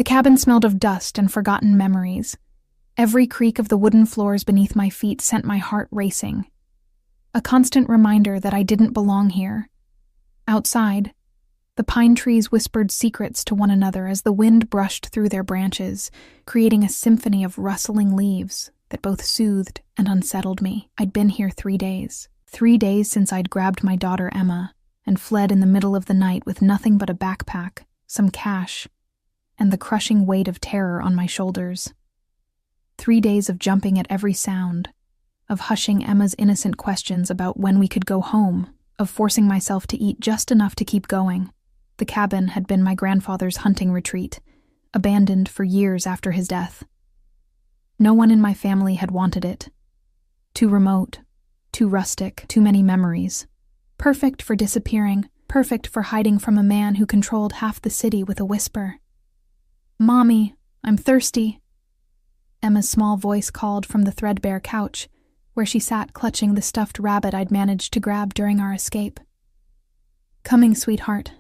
The cabin smelled of dust and forgotten memories. Every creak of the wooden floors beneath my feet sent my heart racing. A constant reminder that I didn't belong here. Outside, the pine trees whispered secrets to one another as the wind brushed through their branches, creating a symphony of rustling leaves that both soothed and unsettled me. I'd been here 3 days. 3 days since I'd grabbed my daughter Emma and fled in the middle of the night with nothing but a backpack, some cash, and the crushing weight of terror on my shoulders. 3 days of jumping at every sound, of hushing Emma's innocent questions about when we could go home, of forcing myself to eat just enough to keep going. The cabin had been my grandfather's hunting retreat, abandoned for years after his death. No one in my family had wanted it. Too remote, too rustic, too many memories. Perfect for disappearing, perfect for hiding from a man who controlled half the city with a whisper. "Mommy, I'm thirsty." Emma's small voice called from the threadbare couch, where she sat clutching the stuffed rabbit I'd managed to grab during our escape. "Coming, sweetheart,"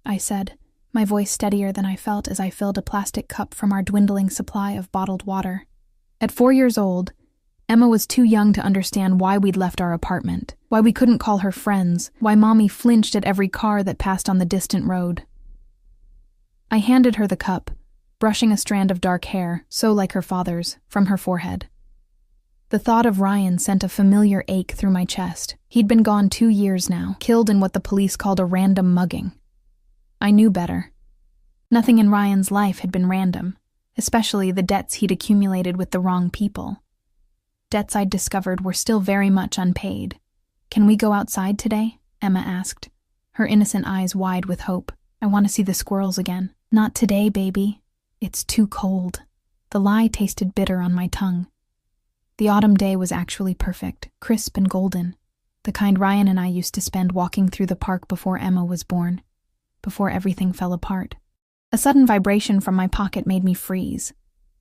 I said, my voice steadier than I felt as I filled a plastic cup from our dwindling supply of bottled water. At 4 years old, Emma was too young to understand why we'd left our apartment, why we couldn't call her friends, why Mommy flinched at every car that passed on the distant road. I handed her the cup, brushing a strand of dark hair, so like her father's, from her forehead. The thought of Ryan sent a familiar ache through my chest. He'd been gone 2 years now, killed in what the police called a random mugging. I knew better. Nothing in Ryan's life had been random, especially the debts he'd accumulated with the wrong people. Debts I'd discovered were still very much unpaid. "Can we go outside today?" Emma asked, her innocent eyes wide with hope. "I want to see the squirrels again." "Not today, baby. It's too cold." The lie tasted bitter on my tongue. The autumn day was actually perfect, crisp and golden, the kind Ryan and I used to spend walking through the park before Emma was born, before everything fell apart. A sudden vibration from my pocket made me freeze.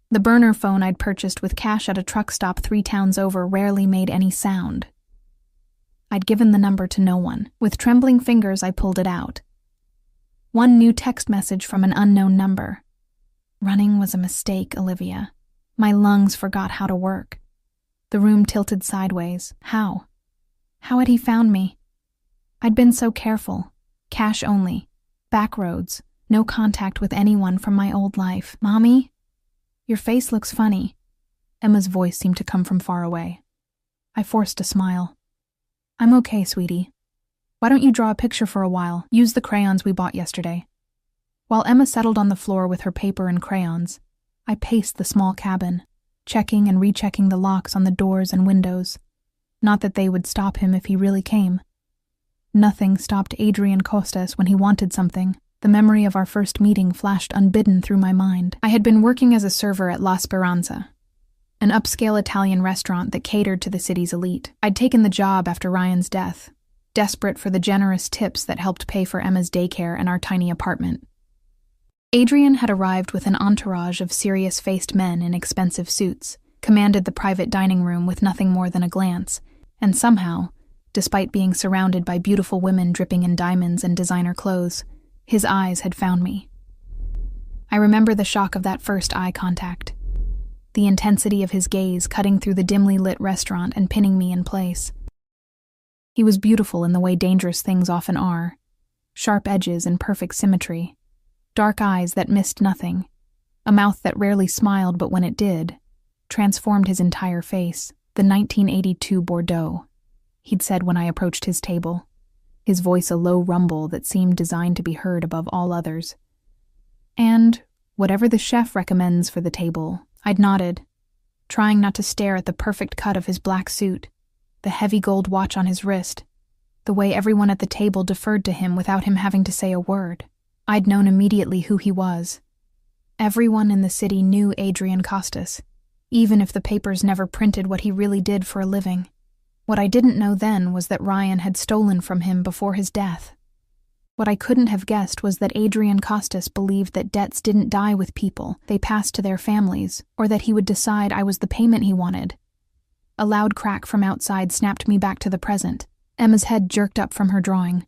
The burner phone I'd purchased with cash at a truck stop 3 towns over rarely made any sound. I'd given the number to no one. With trembling fingers, I pulled it out. One new text message from an unknown number. "Running was a mistake, Olivia. My lungs forgot how to work." The room tilted sideways. How? How had he found me? I'd been so careful. Cash only. Back roads. No contact with anyone from my old life. "Mommy? Your face looks funny." Emma's voice seemed to come from far away. I forced a smile. "I'm okay, sweetie. Why don't you draw a picture for a while? Use the crayons we bought yesterday." While Emma settled on the floor with her paper and crayons, I paced the small cabin, checking and rechecking the locks on the doors and windows. Not that they would stop him if he really came. Nothing stopped Adrian Costas when he wanted something. The memory of our first meeting flashed unbidden through my mind. I had been working as a server at La Speranza, an upscale Italian restaurant that catered to the city's elite. I'd taken the job after Ryan's death, desperate for the generous tips that helped pay for Emma's daycare and our tiny apartment. Adrian had arrived with an entourage of serious-faced men in expensive suits, commanded the private dining room with nothing more than a glance, and somehow, despite being surrounded by beautiful women dripping in diamonds and designer clothes, his eyes had found me. I remember the shock of that first eye contact, the intensity of his gaze cutting through the dimly lit restaurant and pinning me in place. He was beautiful in the way dangerous things often are, sharp edges and perfect symmetry, dark eyes that missed nothing, a mouth that rarely smiled but when it did, transformed his entire face, the 1982 Bordeaux, he'd said when I approached his table, his voice a low rumble that seemed designed to be heard above all others. "And whatever the chef recommends for the table," I'd nodded, trying not to stare at the perfect cut of his black suit, the heavy gold watch on his wrist, the way everyone at the table deferred to him without him having to say a word. I'd known immediately who he was. Everyone in the city knew Adrian Costas, even if the papers never printed what he really did for a living. What I didn't know then was that Ryan had stolen from him before his death. What I couldn't have guessed was that Adrian Costas believed that debts didn't die with people, they passed to their families, or that he would decide I was the payment he wanted. A loud crack from outside snapped me back to the present. Emma's head jerked up from her drawing.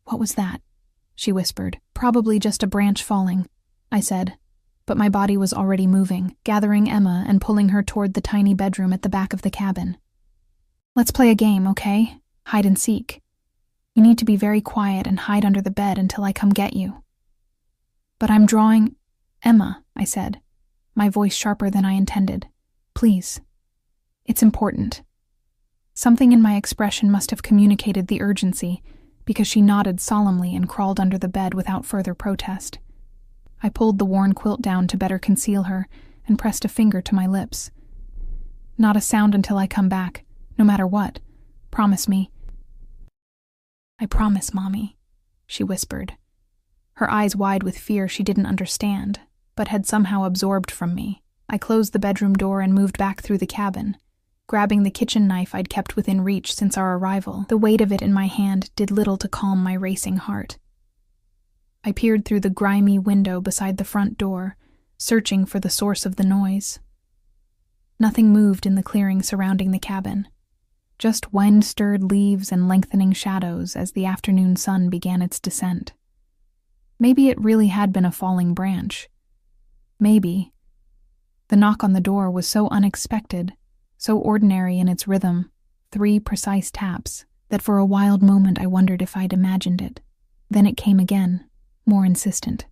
"What was that?" she whispered. "Probably just a branch falling," I said. but my body was already moving, gathering Emma and pulling her toward the tiny bedroom at the back of the cabin. "Let's play a game, okay? Hide and seek. You need to be very quiet and hide under the bed until I come get you." "But I'm drawing—" "Emma," I said, my voice sharper than I intended. "Please. It's important." Something in my expression must have communicated the urgency, because she nodded solemnly and crawled under the bed without further protest. I pulled the worn quilt down to better conceal her and pressed a finger to my lips. "Not a sound until I come back, no matter what. Promise me." "I promise, Mommy," she whispered, her eyes wide with fear she didn't understand, but had somehow absorbed from me. I closed the bedroom door and moved back through the cabin, grabbing the kitchen knife I'd kept within reach since our arrival. The weight of it in my hand did little to calm my racing heart. I peered through the grimy window beside the front door, searching for the source of the noise. Nothing moved in the clearing surrounding the cabin, just wind-stirred leaves and lengthening shadows as the afternoon sun began its descent. Maybe it really had been a falling branch. Maybe. The knock on the door was so unexpected, so ordinary in its rhythm, 3 precise taps, that for a wild moment I wondered if I'd imagined it. Then it came again, more insistent.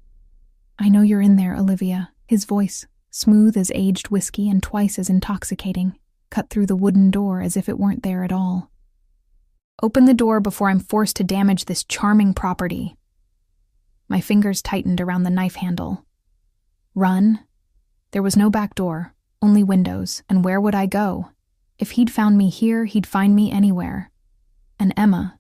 "I know you're in there, Olivia." His voice, smooth as aged whiskey and twice as intoxicating, cut through the wooden door as if it weren't there at all. "Open the door before I'm forced to damage this charming property." My fingers tightened around the knife handle. Run? There was no back door, only windows, and where would I go? If he'd found me here, he'd find me anywhere. And Emma.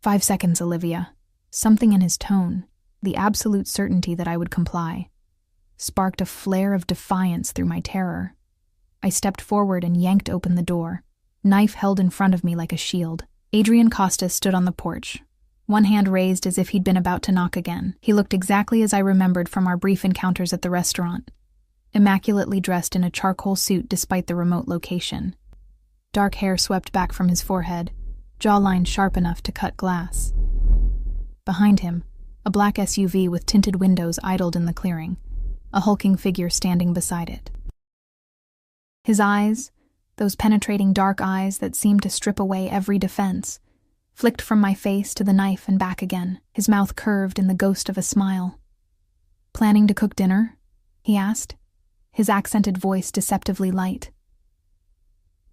5 seconds, Olivia. Something in his tone, the absolute certainty that I would comply, sparked a flare of defiance through my terror. I stepped forward and yanked open the door, knife held in front of me like a shield. Adrian Costas stood on the porch, one hand raised as if he'd been about to knock again. He looked exactly as I remembered from our brief encounters at the restaurant, immaculately dressed in a charcoal suit despite the remote location. Dark hair swept back from his forehead, jawline sharp enough to cut glass. Behind him, a black SUV with tinted windows idled in the clearing, a hulking figure standing beside it. His eyes, those penetrating dark eyes that seemed to strip away every defense, flicked from my face to the knife and back again, his mouth curved in the ghost of a smile. "Planning to cook dinner?" he asked, his accented voice deceptively light.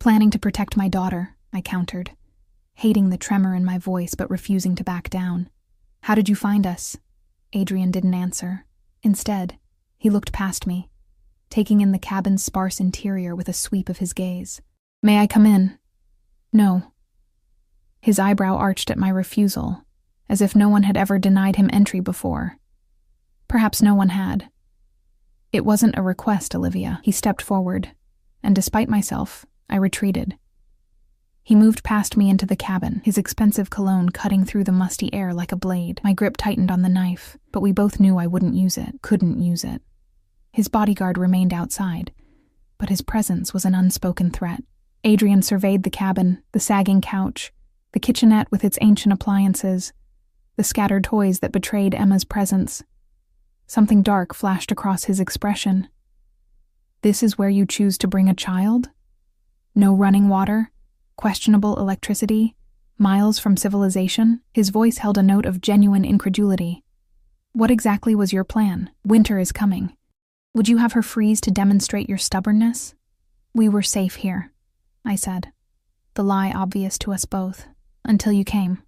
"Planning to protect my daughter," I countered, hating the tremor in my voice but refusing to back down. "How did you find us?" Adrian didn't answer. Instead, he looked past me, taking in the cabin's sparse interior with a sweep of his gaze. "May I come in?" "No." His eyebrow arched at my refusal, as if no one had ever denied him entry before. Perhaps no one had. "It wasn't a request, Olivia." He stepped forward, and despite myself, I retreated. He moved past me into the cabin, his expensive cologne cutting through the musty air like a blade. My grip tightened on the knife, but we both knew I wouldn't use it, couldn't use it. His bodyguard remained outside, but his presence was an unspoken threat. Adrian surveyed the cabin, the sagging couch, the kitchenette with its ancient appliances, the scattered toys that betrayed Emma's presence. Something dark flashed across his expression. "This is where you choose to bring a child? No running water? Questionable electricity? Miles from civilization?" His voice held a note of genuine incredulity. "What exactly was your plan? Winter is coming. Would you have her freeze to demonstrate your stubbornness?" "We were safe here," I said, the lie obvious to us both, "until you came."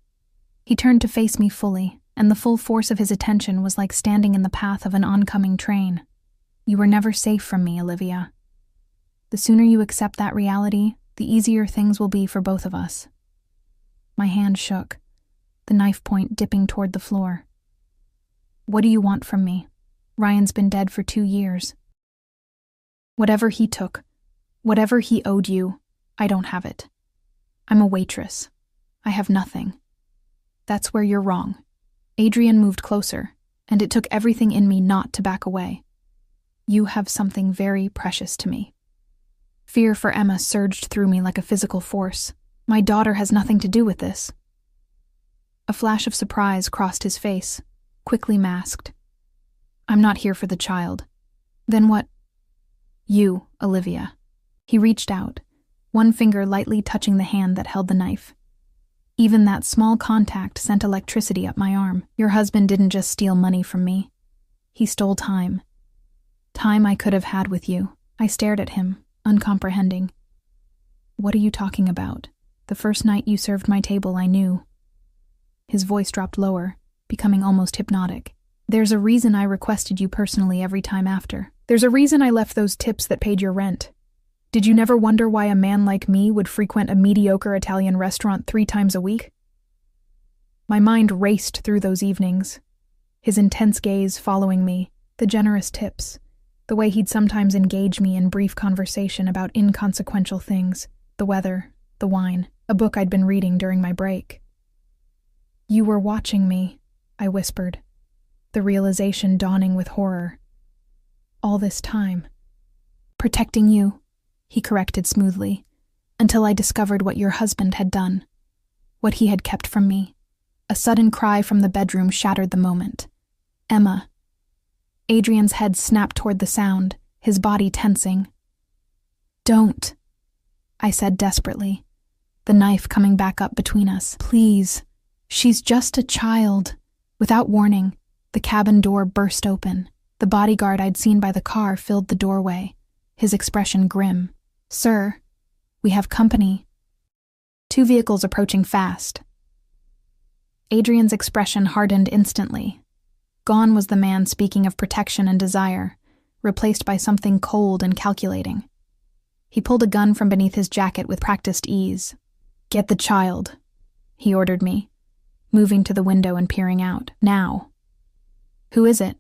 He turned to face me fully, and the full force of his attention was like standing in the path of an oncoming train. "You were never safe from me, Olivia. The sooner you accept that reality, the easier things will be for both of us." My hand shook, the knife point dipping toward the floor. "What do you want from me? Ryan's been dead for 2 years. Whatever he took, whatever he owed you, I don't have it. I'm a waitress. I have nothing. That's where you're wrong." Adrian moved closer, and it took everything in me not to back away. "You have something very precious to me." Fear for Emma surged through me like a physical force. "My daughter has nothing to do with this." A flash of surprise crossed his face, quickly masked. "I'm not here for the child. Then what? You, Olivia. He reached out, one finger lightly touching the hand that held the knife. Even that small contact sent electricity up my arm. Your husband didn't just steal money from me. He stole time. Time I could have had with you. I stared at him, uncomprehending. What are you talking about? The first night you served my table, I knew. His voice dropped lower, becoming almost hypnotic. There's a reason I requested you personally every time after. There's a reason I left those tips that paid your rent. Did you never wonder why a man like me would frequent a mediocre Italian restaurant 3 times a week? My mind raced through those evenings, his intense gaze following me, the generous tips, the way he'd sometimes engage me in brief conversation about inconsequential things, the weather, the wine, a book I'd been reading during my break. You were watching me, I whispered, the realization dawning with horror. All this time. Protecting you, he corrected smoothly, until I discovered what your husband had done, what he had kept from me. A sudden cry from the bedroom shattered the moment. Emma. Adrian's head snapped toward the sound, his body tensing. Don't, I said desperately, the knife coming back up between us. Please, she's just a child. Without warning, the cabin door burst open. The bodyguard I'd seen by the car filled the doorway, his expression grim. Sir, we have company. 2 vehicles approaching fast. Adrian's expression hardened instantly. Gone was the man speaking of protection and desire, replaced by something cold and calculating. He pulled a gun from beneath his jacket with practiced ease. Get the child, he ordered me, moving to the window and peering out. Now. Who is it?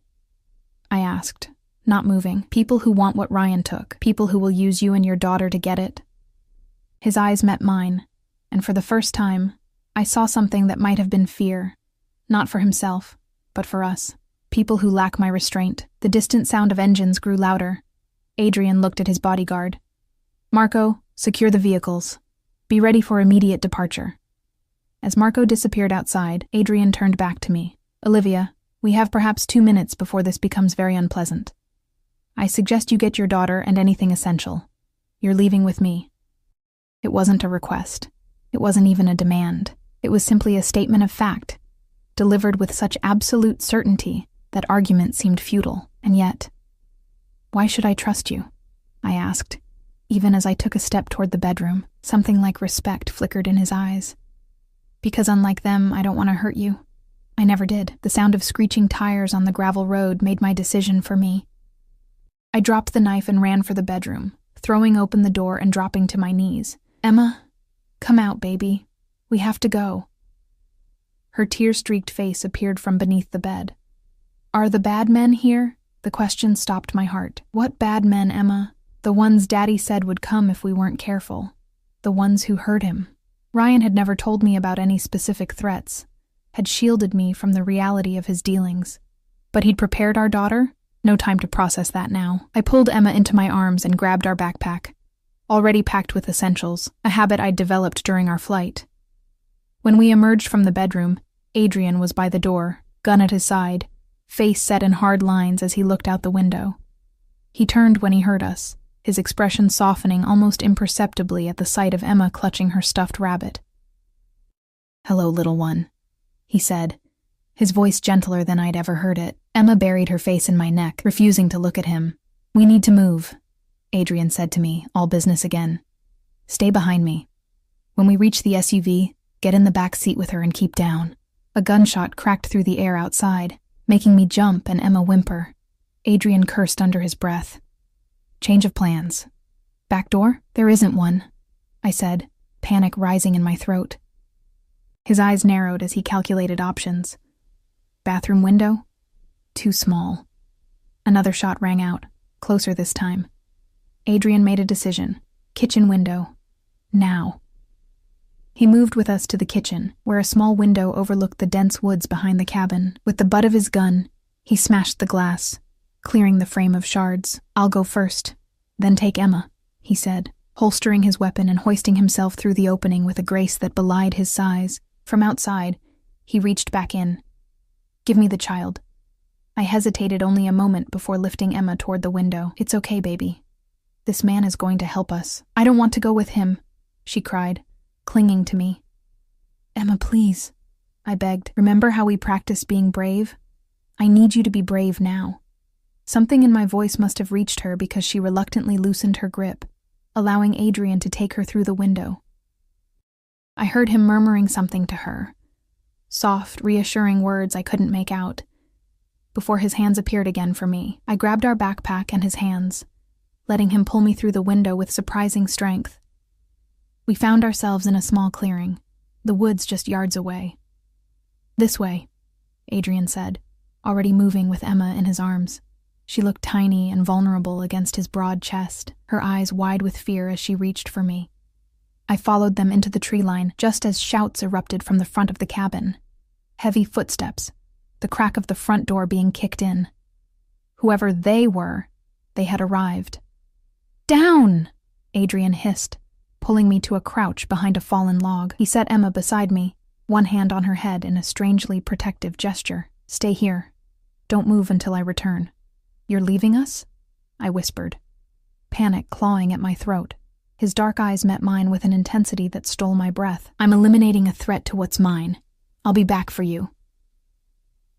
I asked, not moving. People who want what Ryan took. People who will use you and your daughter to get it. His eyes met mine, and for the first time, I saw something that might have been fear. Not for himself, but for us. People who lack my restraint. The distant sound of engines grew louder. Adrian looked at his bodyguard. Marco, secure the vehicles. Be ready for immediate departure. As Marco disappeared outside, Adrian turned back to me. Olivia, we have perhaps 2 minutes before this becomes very unpleasant. I suggest you get your daughter and anything essential. You're leaving with me. It wasn't a request. It wasn't even a demand. It was simply a statement of fact, delivered with such absolute certainty that argument seemed futile. And yet, why should I trust you? I asked, even as I took a step toward the bedroom. Something like respect flickered in his eyes. Because unlike them, I don't want to hurt you. I never did. The sound of screeching tires on the gravel road made my decision for me. I dropped the knife and ran for the bedroom, throwing open the door and dropping to my knees. Emma, come out, baby. We have to go. Her tear-streaked face appeared from beneath the bed. Are the bad men here? The question stopped my heart. What bad men, Emma? The ones Daddy said would come if we weren't careful. The ones who hurt him. Ryan had never told me about any specific threats, had shielded me from the reality of his dealings. But he'd prepared our daughter? No time to process that now. I pulled Emma into my arms and grabbed our backpack, already packed with essentials, a habit I'd developed during our flight. When we emerged from the bedroom, Adrian was by the door, gun at his side, face set in hard lines as he looked out the window. He turned when he heard us, his expression softening almost imperceptibly at the sight of Emma clutching her stuffed rabbit. Hello, little one, he said, his voice gentler than I'd ever heard it. Emma buried her face in my neck, refusing to look at him. We need to move, Adrian said to me, all business again. Stay behind me. When we reach the SUV, get in the back seat with her and keep down. A gunshot cracked through the air outside, making me jump and Emma whimper. Adrian cursed under his breath. Change of plans. Back door? There isn't one, I said, panic rising in my throat. His eyes narrowed as he calculated options. Bathroom window? Too small. Another shot rang out, closer this time. Adrian made a decision. Kitchen window. Now. He moved with us to the kitchen, where a small window overlooked the dense woods behind the cabin. With the butt of his gun, he smashed the glass, clearing the frame of shards. I'll go first, then take Emma, he said, holstering his weapon and hoisting himself through the opening with a grace that belied his size. From outside, he reached back in. Give me the child. I hesitated only a moment before lifting Emma toward the window. "It's okay, baby. This man is going to help us." "I don't want to go with him," she cried, clinging to me. "Emma, please," I begged. "Remember how we practiced being brave? I need you to be brave now." Something in my voice must have reached her because she reluctantly loosened her grip, allowing Adrian to take her through the window. I heard him murmuring something to her, soft, reassuring words I couldn't make out, before his hands appeared again for me. I grabbed our backpack and his hands, letting him pull me through the window with surprising strength. We found ourselves in a small clearing, the woods just yards away. "This way," Adrian said, already moving with Emma in his arms. She looked tiny and vulnerable against his broad chest, her eyes wide with fear as she reached for me. I followed them into the tree line just as shouts erupted from the front of the cabin. Heavy footsteps, the crack of the front door being kicked in. Whoever they were, they had arrived. "Down!" Adrian hissed, pulling me to a crouch behind a fallen log. He set Emma beside me, one hand on her head in a strangely protective gesture. "Stay here. Don't move until I return." "You're leaving us?" I whispered, panic clawing at my throat. His dark eyes met mine with an intensity that stole my breath. "I'm eliminating a threat to what's mine. I'll be back for you."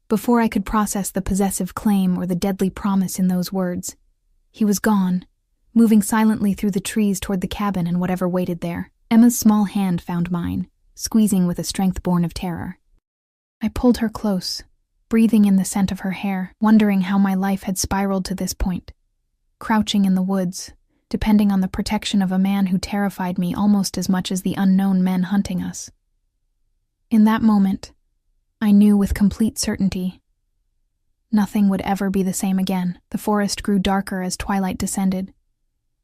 Before I could process the possessive claim or the deadly promise in those words, he was gone, moving silently through the trees toward the cabin and whatever waited there. Emma's small hand found mine, squeezing with a strength born of terror. I pulled her close, breathing in the scent of her hair, wondering how my life had spiraled to this point. Crouching in the woods, depending on the protection of a man who terrified me almost as much as the unknown men hunting us. In that moment, I knew with complete certainty nothing would ever be the same again. The forest grew darker as twilight descended,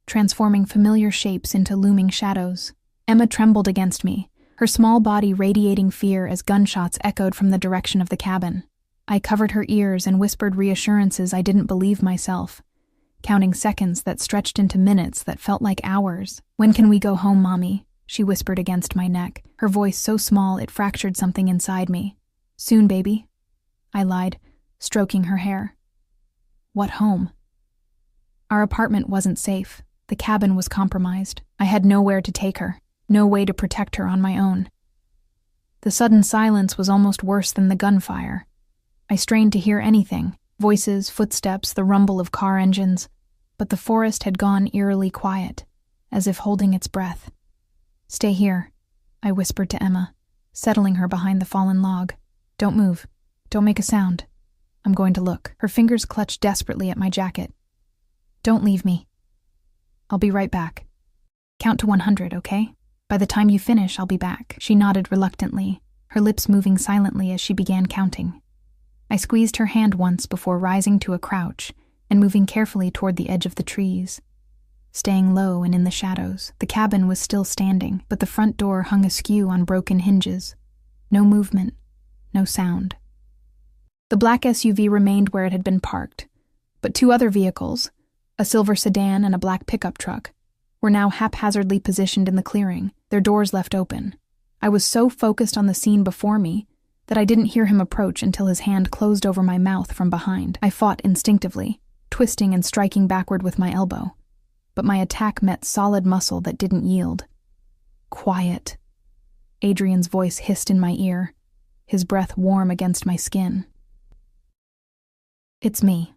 transforming familiar shapes into looming shadows. Emma trembled against me, her small body radiating fear as gunshots echoed from the direction of the cabin. I covered her ears and whispered reassurances I didn't believe myself, counting seconds that stretched into minutes that felt like hours. "When can we go home, Mommy?" she whispered against my neck, her voice so small it fractured something inside me. "Soon, baby," I lied, stroking her hair. "What home?" Our apartment wasn't safe. The cabin was compromised. I had nowhere to take her, no way to protect her on my own. The sudden silence was almost worse than the gunfire. I strained to hear anything, voices, footsteps, the rumble of car engines, but the forest had gone eerily quiet, as if holding its breath. "Stay here," I whispered to Emma, settling her behind the fallen log. "Don't move. Don't make a sound. I'm going to look." Her fingers clutched desperately at my jacket. "Don't leave me. I'll be right back. Count to 100, okay? By the time you finish, I'll be back." She nodded reluctantly, her lips moving silently as she began counting. I squeezed her hand once before rising to a crouch and moving carefully toward the edge of the trees. Staying low and in the shadows, the cabin was still standing, but the front door hung askew on broken hinges. No movement, no sound. The black SUV remained where it had been parked, but two other vehicles, a silver sedan and a black pickup truck, were now haphazardly positioned in the clearing, their doors left open. I was so focused on the scene before me that I didn't hear him approach until his hand closed over my mouth from behind. I fought instinctively, twisting and striking backward with my elbow, but my attack met solid muscle that didn't yield. "Quiet," Adrian's voice hissed in my ear, his breath warm against my skin. "It's me."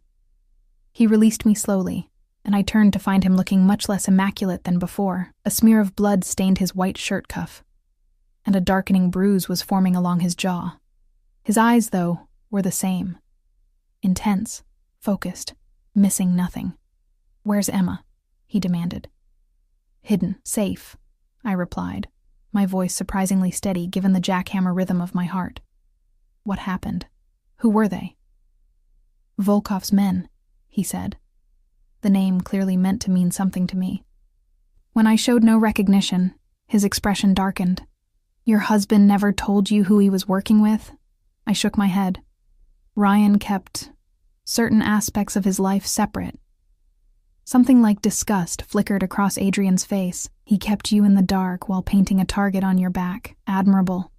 He released me slowly, and I turned to find him looking much less immaculate than before. A smear of blood stained his white shirt cuff, and a darkening bruise was forming along his jaw. His eyes, though, were the same. Intense, focused, missing nothing. "Where's Emma?" he demanded. "Hidden, safe," I replied, my voice surprisingly steady given the jackhammer rhythm of my heart. "What happened? Who were they?" "Volkov's men," he said. The name clearly meant to mean something to me. When I showed no recognition, his expression darkened. "Your husband never told you who he was working with?" I shook my head. "Ryan kept certain aspects of his life separate." Something like disgust flickered across Adrian's face. "He kept you in the dark while painting a target on your back. Admirable."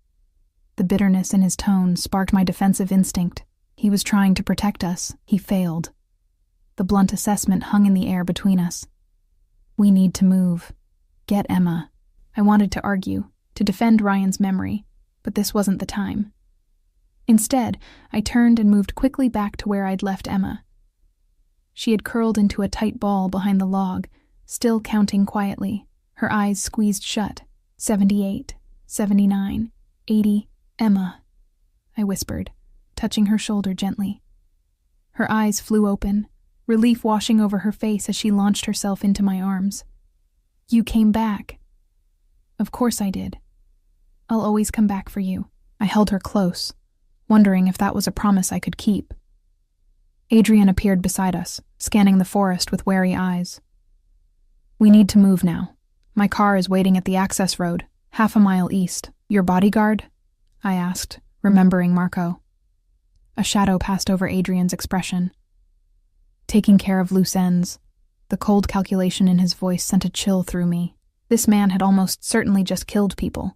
The bitterness in his tone sparked my defensive instinct. He was trying to protect us. He failed. The blunt assessment hung in the air between us. We need to move. Get Emma. I wanted to argue, to defend Ryan's memory, but this wasn't the time. Instead, I turned and moved quickly back to where I'd left Emma. She had curled into a tight ball behind the log, still counting quietly, her eyes squeezed shut. 78, 79, 80, Emma, I whispered, touching her shoulder gently. Her eyes flew open, relief washing over her face as she launched herself into my arms. You came back. Of course I did. I'll always come back for you. I held her close, wondering if that was a promise I could keep. Adrian appeared beside us, scanning the forest with wary eyes. We need to move now. My car is waiting at the access road, half a mile east. Your bodyguard? I asked, remembering Marco. A shadow passed over Adrian's expression. Taking care of loose ends. The cold calculation in his voice sent a chill through me. This man had almost certainly just killed people,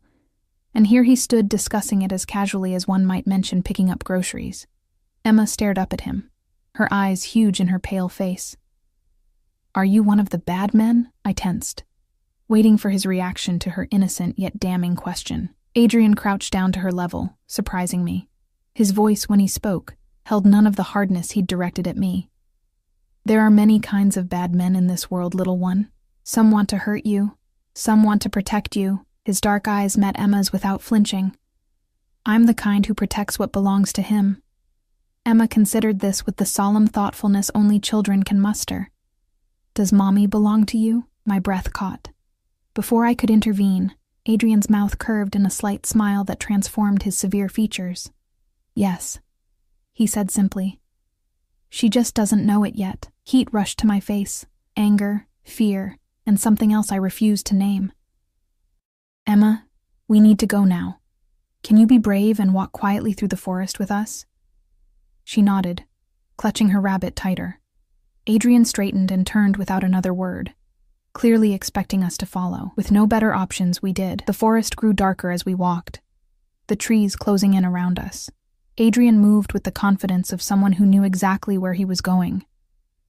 and here he stood discussing it as casually as one might mention picking up groceries. Emma stared up at him, her eyes huge in her pale face. Are you one of the bad men? I tensed, waiting for his reaction to her innocent yet damning question. Adrian crouched down to her level, surprising me. His voice, when he spoke, held none of the hardness he'd directed at me. There are many kinds of bad men in this world, little one. Some want to hurt you, some want to protect you. His dark eyes met Emma's without flinching. I'm the kind who protects what belongs to him. Emma considered this with the solemn thoughtfulness only children can muster. Does Mommy belong to you? My breath caught. Before I could intervene, Adrian's mouth curved in a slight smile that transformed his severe features. Yes, he said simply. She just doesn't know it yet. Heat rushed to my face, anger, fear, and something else I refused to name. Emma, we need to go now. Can you be brave and walk quietly through the forest with us? She nodded, clutching her rabbit tighter. Adrian straightened and turned without another word, clearly expecting us to follow. With no better options, we did. The forest grew darker as we walked, the trees closing in around us. Adrian moved with the confidence of someone who knew exactly where he was going,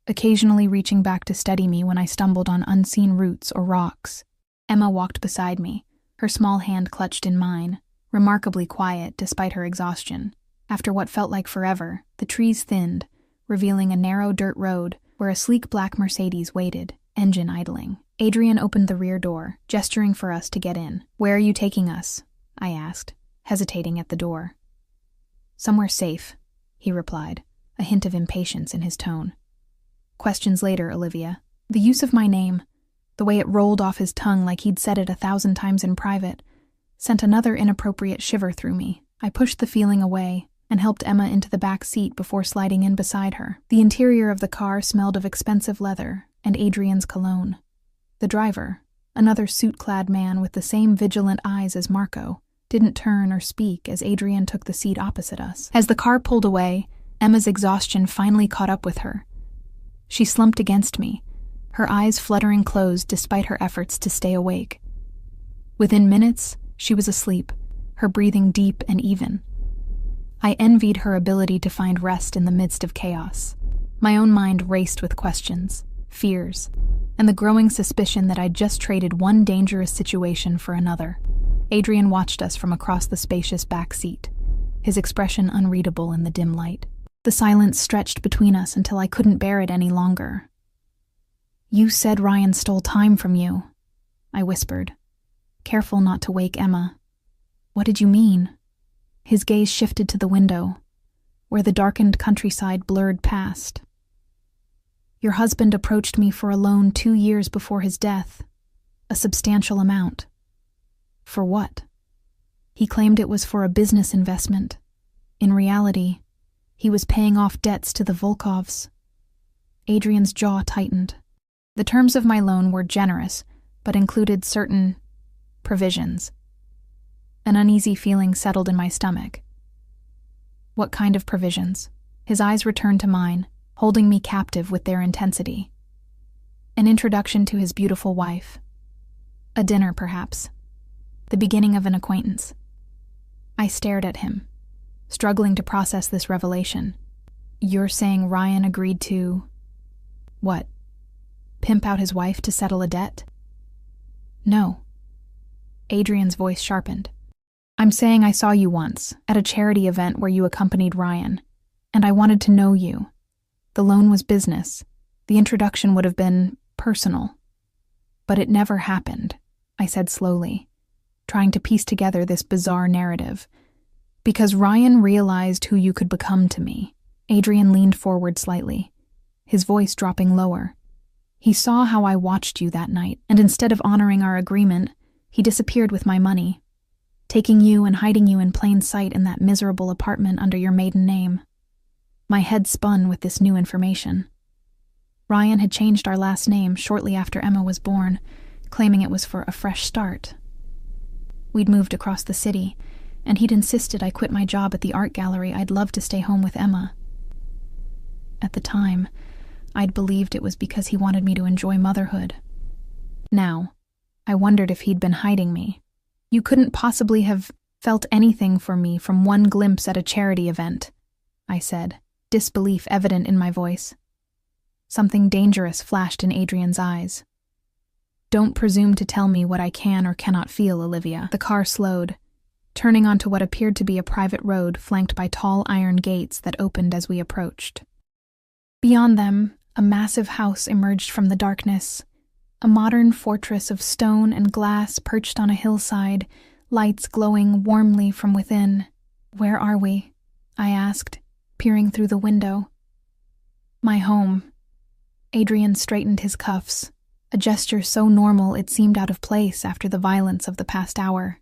occasionally reaching back to steady me when I stumbled on unseen roots or rocks. Emma walked beside me, her small hand clutched in mine, remarkably quiet despite her exhaustion. After what felt like forever, the trees thinned, revealing a narrow dirt road where a sleek black Mercedes waited, engine idling. Adrian opened the rear door, gesturing for us to get in. Where are you taking us? I asked, hesitating at the door. Somewhere safe, he replied, a hint of impatience in his tone. Questions later, Olivia. The use of my name, the way it rolled off his tongue like he'd said it 1,000 times in private, sent another inappropriate shiver through me. I pushed the feeling away and helped Emma into the back seat before sliding in beside her. The interior of the car smelled of expensive leather and Adrian's cologne. The driver, another suit-clad man with the same vigilant eyes as Marco, didn't turn or speak as Adrian took the seat opposite us. As the car pulled away, Emma's exhaustion finally caught up with her. She slumped against me, her eyes fluttering closed despite her efforts to stay awake. Within minutes, she was asleep, her breathing deep and even. I envied her ability to find rest in the midst of chaos. My own mind raced with questions, fears, and the growing suspicion that I'd just traded one dangerous situation for another. Adrian watched us from across the spacious back seat, his expression unreadable in the dim light. The silence stretched between us until I couldn't bear it any longer. You said Ryan stole time from you, I whispered, careful not to wake Emma. What did you mean? His gaze shifted to the window, where the darkened countryside blurred past. Your husband approached me for a loan 2 years before his death, a substantial amount. For what? He claimed it was for a business investment. In reality, he was paying off debts to the Volkovs. Adrian's jaw tightened. The terms of my loan were generous, but included certain provisions. An uneasy feeling settled in my stomach. What kind of provisions? His eyes returned to mine, holding me captive with their intensity. An introduction to his beautiful wife. A dinner, perhaps. The beginning of an acquaintance. I stared at him, struggling to process this revelation. You're saying Ryan agreed to… what? Pimp out his wife to settle a debt? No. Adrian's voice sharpened. I'm saying I saw you once, at a charity event where you accompanied Ryan, and I wanted to know you. The loan was business. The introduction would have been personal. But it never happened, I said slowly, trying to piece together this bizarre narrative. Because Ryan realized who you could become to me. Adrian leaned forward slightly, his voice dropping lower. He saw how I watched you that night, and instead of honoring our agreement, he disappeared with my money, taking you and hiding you in plain sight in that miserable apartment under your maiden name. My head spun with this new information. Ryan had changed our last name shortly after Emma was born, claiming it was for a fresh start. We'd moved across the city, and he'd insisted I quit my job at the art gallery. I'd love to stay home with Emma. At the time, I'd believed it was because he wanted me to enjoy motherhood. Now, I wondered if he'd been hiding me. You couldn't possibly have felt anything for me from one glimpse at a charity event, I said, disbelief evident in my voice. Something dangerous flashed in Adrian's eyes. Don't presume to tell me what I can or cannot feel, Olivia. The car slowed, turning onto what appeared to be a private road flanked by tall iron gates that opened as we approached. Beyond them, a massive house emerged from the darkness, a modern fortress of stone and glass perched on a hillside, lights glowing warmly from within. Where are we? I asked, peering through the window. My home. Adrian straightened his cuffs, a gesture so normal it seemed out of place after the violence of the past hour.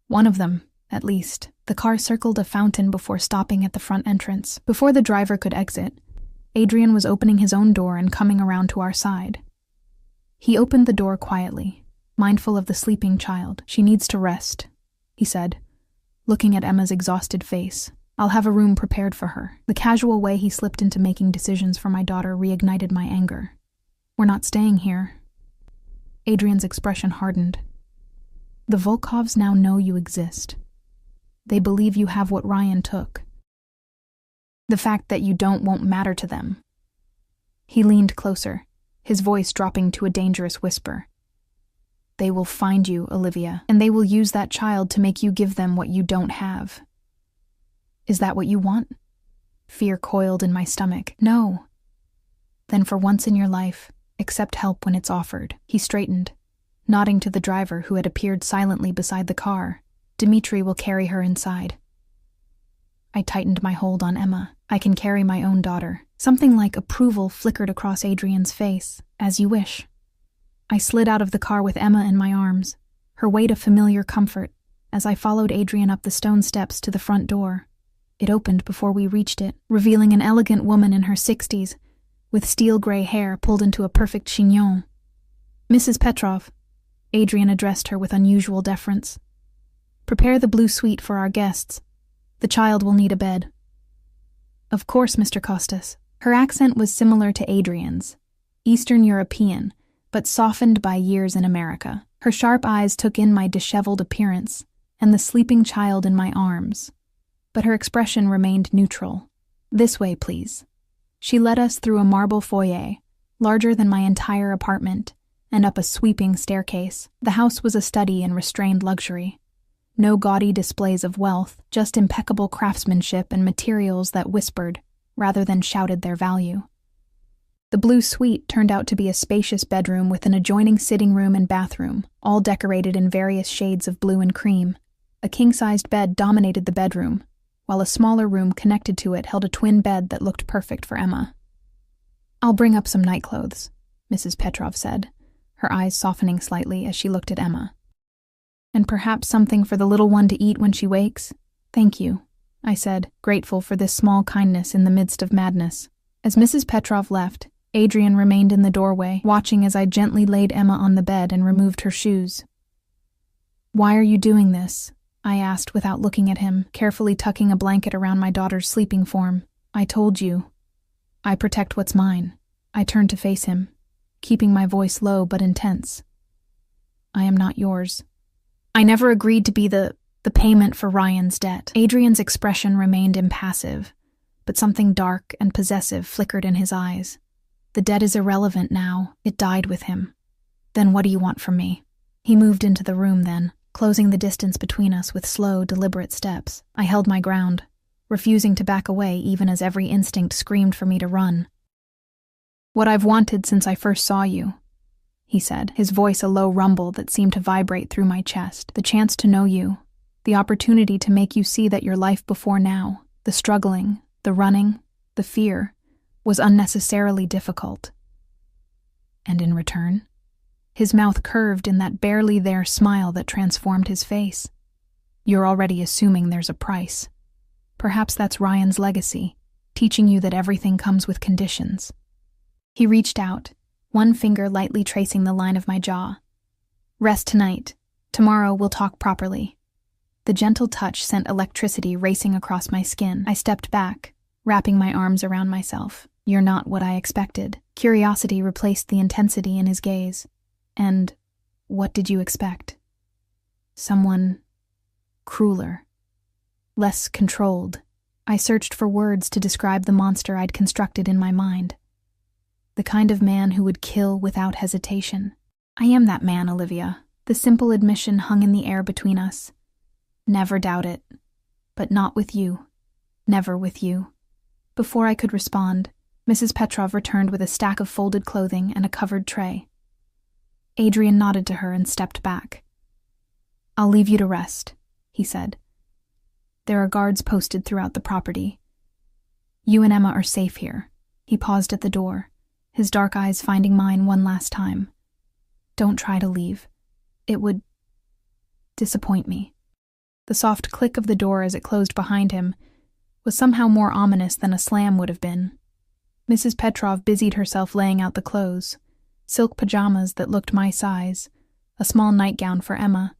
One of them, at least. The car circled a fountain before stopping at the front entrance. Before the driver could exit, Adrian was opening his own door and coming around to our side. He opened the door quietly, mindful of the sleeping child. She needs to rest, he said, looking at Emma's exhausted face. I'll have a room prepared for her. The casual way he slipped into making decisions for my daughter reignited my anger. We're not staying here. Adrian's expression hardened. The Volkovs now know you exist. They believe you have what Ryan took. The fact that you don't won't matter to them. He leaned closer, his voice dropping to a dangerous whisper. They will find you, Olivia, and they will use that child to make you give them what you don't have. Is that what you want? Fear coiled in my stomach. No. Then for once in your life, accept help when it's offered. He straightened, nodding to the driver who had appeared silently beside the car. Dmitri will carry her inside. I tightened my hold on Emma. I can carry my own daughter. Something like approval flickered across Adrian's face. As you wish. I slid out of the car with Emma in my arms, her weight a familiar comfort, as I followed Adrian up the stone steps to the front door. It opened before we reached it, revealing an elegant woman in her 60s, with steel-gray hair pulled into a perfect chignon. Mrs. Petrov, Adrian addressed her with unusual deference. Prepare the blue suite for our guests. The child will need a bed. Of course, Mr. Costas. Her accent was similar to Adrian's, Eastern European, but softened by years in America. Her sharp eyes took in my disheveled appearance and the sleeping child in my arms, but her expression remained neutral. This way, please. She led us through a marble foyer, larger than my entire apartment, and up a sweeping staircase. The house was a study in restrained luxury. No gaudy displays of wealth, just impeccable craftsmanship and materials that whispered, rather than shouted their value. The blue suite turned out to be a spacious bedroom with an adjoining sitting room and bathroom, all decorated in various shades of blue and cream. A king-sized bed dominated the bedroom, while a smaller room connected to it held a twin bed that looked perfect for Emma. I'll bring up some nightclothes, Mrs. Petrov said, her eyes softening slightly as she looked at Emma. And perhaps something for the little one to eat when she wakes? Thank you, I said, grateful for this small kindness in the midst of madness. As Mrs. Petrov left, Adrian remained in the doorway, watching as I gently laid Emma on the bed and removed her shoes. Why are you doing this? I asked without looking at him, carefully tucking a blanket around my daughter's sleeping form. I told you. I protect what's mine. I turned to face him, keeping my voice low but intense. I am not yours. I never agreed to be the payment for Ryan's debt. Adrian's expression remained impassive, but something dark and possessive flickered in his eyes. The dead is irrelevant now. It died with him. Then what do you want from me? He moved into the room then, closing the distance between us with slow, deliberate steps. I held my ground, refusing to back away even as every instinct screamed for me to run. What I've wanted since I first saw you, he said, his voice a low rumble that seemed to vibrate through my chest. The chance to know you, the opportunity to make you see that your life before now, the struggling, the running, the fear, was unnecessarily difficult. And in return, his mouth curved in that barely there smile that transformed his face. You're already assuming there's a price. Perhaps that's Ryan's legacy, teaching you that everything comes with conditions. He reached out, one finger lightly tracing the line of my jaw. Rest tonight. Tomorrow we'll talk properly. The gentle touch sent electricity racing across my skin. I stepped back, wrapping my arms around myself. You're not what I expected. Curiosity replaced the intensity in his gaze. And what did you expect? Someone crueler, less controlled. I searched for words to describe the monster I'd constructed in my mind. The kind of man who would kill without hesitation. I am that man, Olivia. The simple admission hung in the air between us. Never doubt it. But not with you. Never with you. Before I could respond, Mrs. Petrov returned with a stack of folded clothing and a covered tray. Adrian nodded to her and stepped back. I'll leave you to rest, he said. There are guards posted throughout the property. You and Emma are safe here. He paused at the door, his dark eyes finding mine one last time. Don't try to leave. It would disappoint me. The soft click of the door as it closed behind him was somehow more ominous than a slam would have been. Mrs. Petrov busied herself laying out the clothes, silk pajamas that looked my size, a small nightgown for Emma,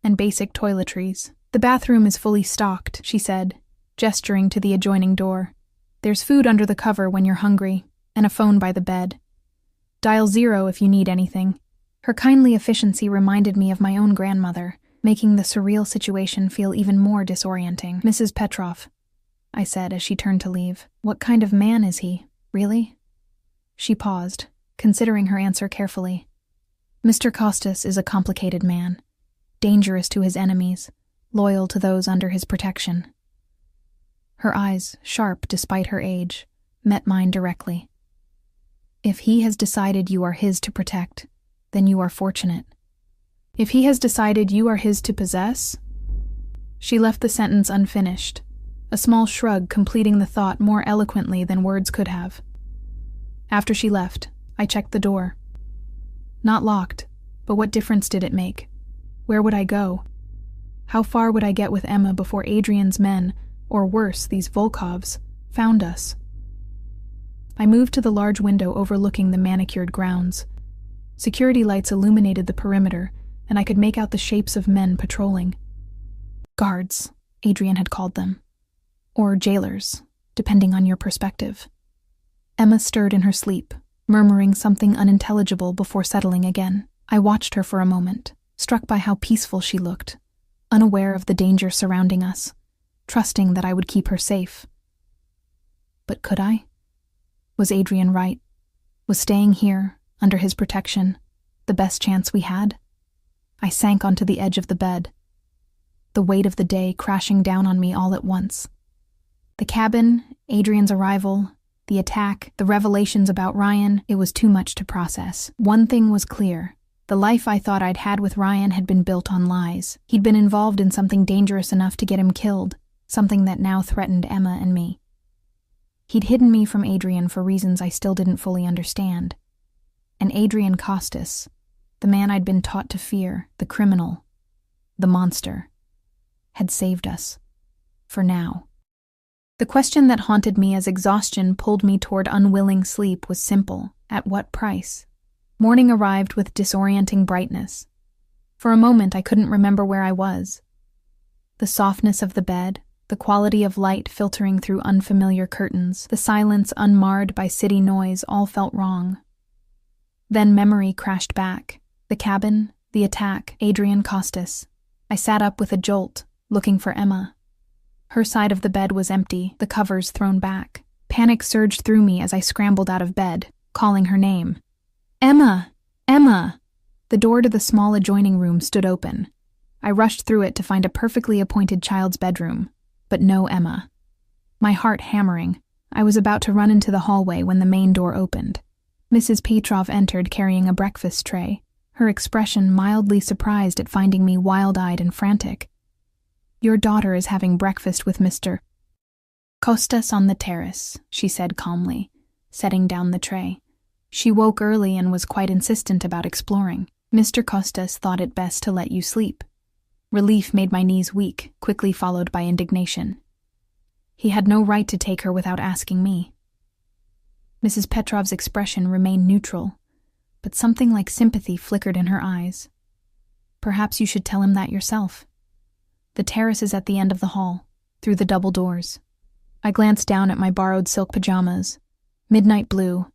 and basic toiletries. The bathroom is fully stocked, she said, gesturing to the adjoining door. There's food under the cover when you're hungry, and a phone by the bed. Dial 0 if you need anything. Her kindly efficiency reminded me of my own grandmother, making the surreal situation feel even more disorienting. Mrs. Petrov, I said as she turned to leave. What kind of man is he, really? She paused, considering her answer carefully. Mr. Costas is a complicated man, dangerous to his enemies, loyal to those under his protection. Her eyes, sharp despite her age, met mine directly. If he has decided you are his to protect, then you are fortunate. If he has decided you are his to possess... She left the sentence unfinished, a small shrug completing the thought more eloquently than words could have. After she left, I checked the door. Not locked, but what difference did it make? Where would I go? How far would I get with Emma before Adrian's men, or worse, these Volkovs, found us? I moved to the large window overlooking the manicured grounds. Security lights illuminated the perimeter, and I could make out the shapes of men patrolling. Guards, Adrian had called them. Or jailers, depending on your perspective. Emma stirred in her sleep, murmuring something unintelligible before settling again. I watched her for a moment, struck by how peaceful she looked, unaware of the danger surrounding us, trusting that I would keep her safe. But could I? Was Adrian right? Was staying here, under his protection, the best chance we had? I sank onto the edge of the bed, the weight of the day crashing down on me all at once. The cabin, Adrian's arrival, the attack, the revelations about Ryan, it was too much to process. One thing was clear. The life I thought I'd had with Ryan had been built on lies. He'd been involved in something dangerous enough to get him killed, something that now threatened Emma and me. He'd hidden me from Adrian for reasons I still didn't fully understand. And Adrian Costas, the man I'd been taught to fear, the criminal, the monster, had saved us. For now. The question that haunted me as exhaustion pulled me toward unwilling sleep was simple. At what price? Morning arrived with disorienting brightness. For a moment I couldn't remember where I was. The softness of the bed, the quality of light filtering through unfamiliar curtains, the silence unmarred by city noise all felt wrong. Then memory crashed back. The cabin, the attack, Adrian Costas. I sat up with a jolt, looking for Emma. Her side of the bed was empty, the covers thrown back. Panic surged through me as I scrambled out of bed, calling her name. "Emma! Emma!" The door to the small adjoining room stood open. I rushed through it to find a perfectly appointed child's bedroom, but no Emma. My heart hammering, I was about to run into the hallway when the main door opened. Mrs. Petrov entered carrying a breakfast tray, her expression mildly surprised at finding me wild-eyed and frantic. "Your daughter is having breakfast with Mr. Costas on the terrace," she said calmly, setting down the tray. She woke early and was quite insistent about exploring. "Mr. Costas thought it best to let you sleep." Relief made my knees weak, quickly followed by indignation. He had no right to take her without asking me. Mrs. Petrov's expression remained neutral, but something like sympathy flickered in her eyes. "Perhaps you should tell him that yourself. The terrace is at the end of the hall, through the double doors." I glanced down at my borrowed silk pajamas, midnight blue,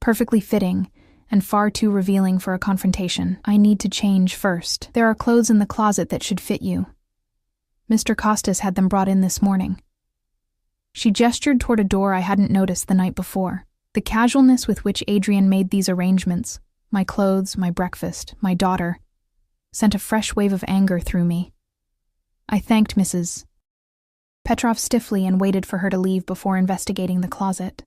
perfectly fitting, and far too revealing for a confrontation. "I need to change first. There are clothes in the closet that should fit you. Mr. Costas had them brought in this morning." She gestured toward a door I hadn't noticed the night before. The casualness with which Adrian made these arrangements, my clothes, my breakfast, my daughter, sent a fresh wave of anger through me. I thanked Mrs. Petrov stiffly and waited for her to leave before investigating the closet.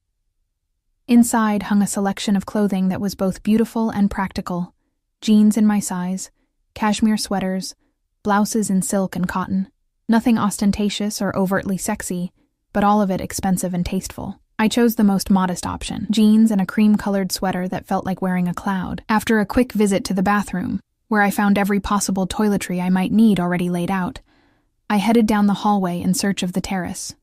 Inside hung a selection of clothing that was both beautiful and practical: jeans in my size, cashmere sweaters, blouses in silk and cotton. Nothing ostentatious or overtly sexy, but all of it expensive and tasteful. I chose the most modest option: jeans and a cream-colored sweater that felt like wearing a cloud. After a quick visit to the bathroom, where I found every possible toiletry I might need already laid out, I headed down the hallway in search of the terrace.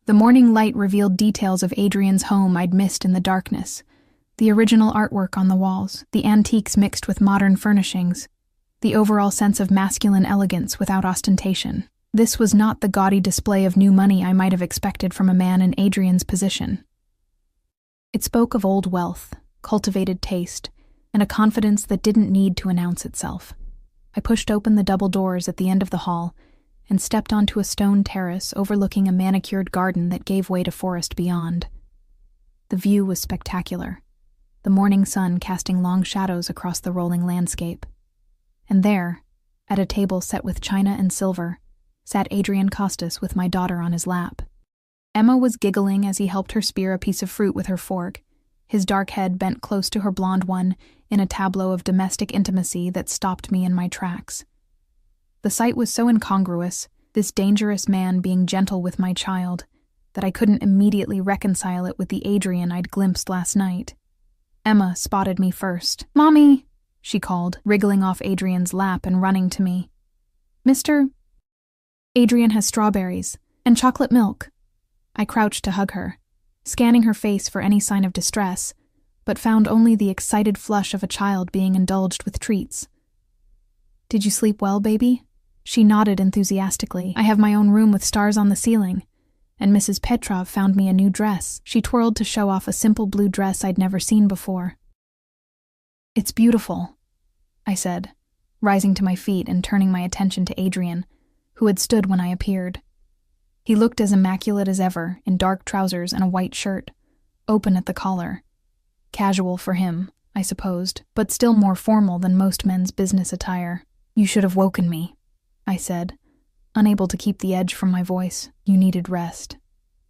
The morning light revealed details of Adrian's home I'd missed in the darkness: the original artwork on the walls, the antiques mixed with modern furnishings, the overall sense of masculine elegance without ostentation. This was not the gaudy display of new money I might have expected from a man in Adrian's position. It spoke of old wealth, cultivated taste, and a confidence that didn't need to announce itself. I pushed open the double doors at the end of the hall and stepped onto a stone terrace overlooking a manicured garden that gave way to forest beyond. The view was spectacular, the morning sun casting long shadows across the rolling landscape. And there, at a table set with china and silver, sat Adrian Costas with my daughter on his lap. Emma was giggling as he helped her spear a piece of fruit with her fork, his dark head bent close to her blonde one in a tableau of domestic intimacy that stopped me in my tracks. The sight was so incongruous, this dangerous man being gentle with my child, that I couldn't immediately reconcile it with the Adrian I'd glimpsed last night. Emma spotted me first. "Mommy," she called, wriggling off Adrian's lap and running to me. "Mr. Adrian has strawberries and chocolate milk." I crouched to hug her, scanning her face for any sign of distress, but found only the excited flush of a child being indulged with treats. "Did you sleep well, baby?" She nodded enthusiastically. "I have my own room with stars on the ceiling, and Mrs. Petrov found me a new dress." She twirled to show off a simple blue dress I'd never seen before. "It's beautiful," I said, rising to my feet and turning my attention to Adrian, who had stood when I appeared. He looked as immaculate as ever, in dark trousers and a white shirt, open at the collar. Casual for him, I supposed, but still more formal than most men's business attire. "You should have woken me," I said, unable to keep the edge from my voice. "You needed rest."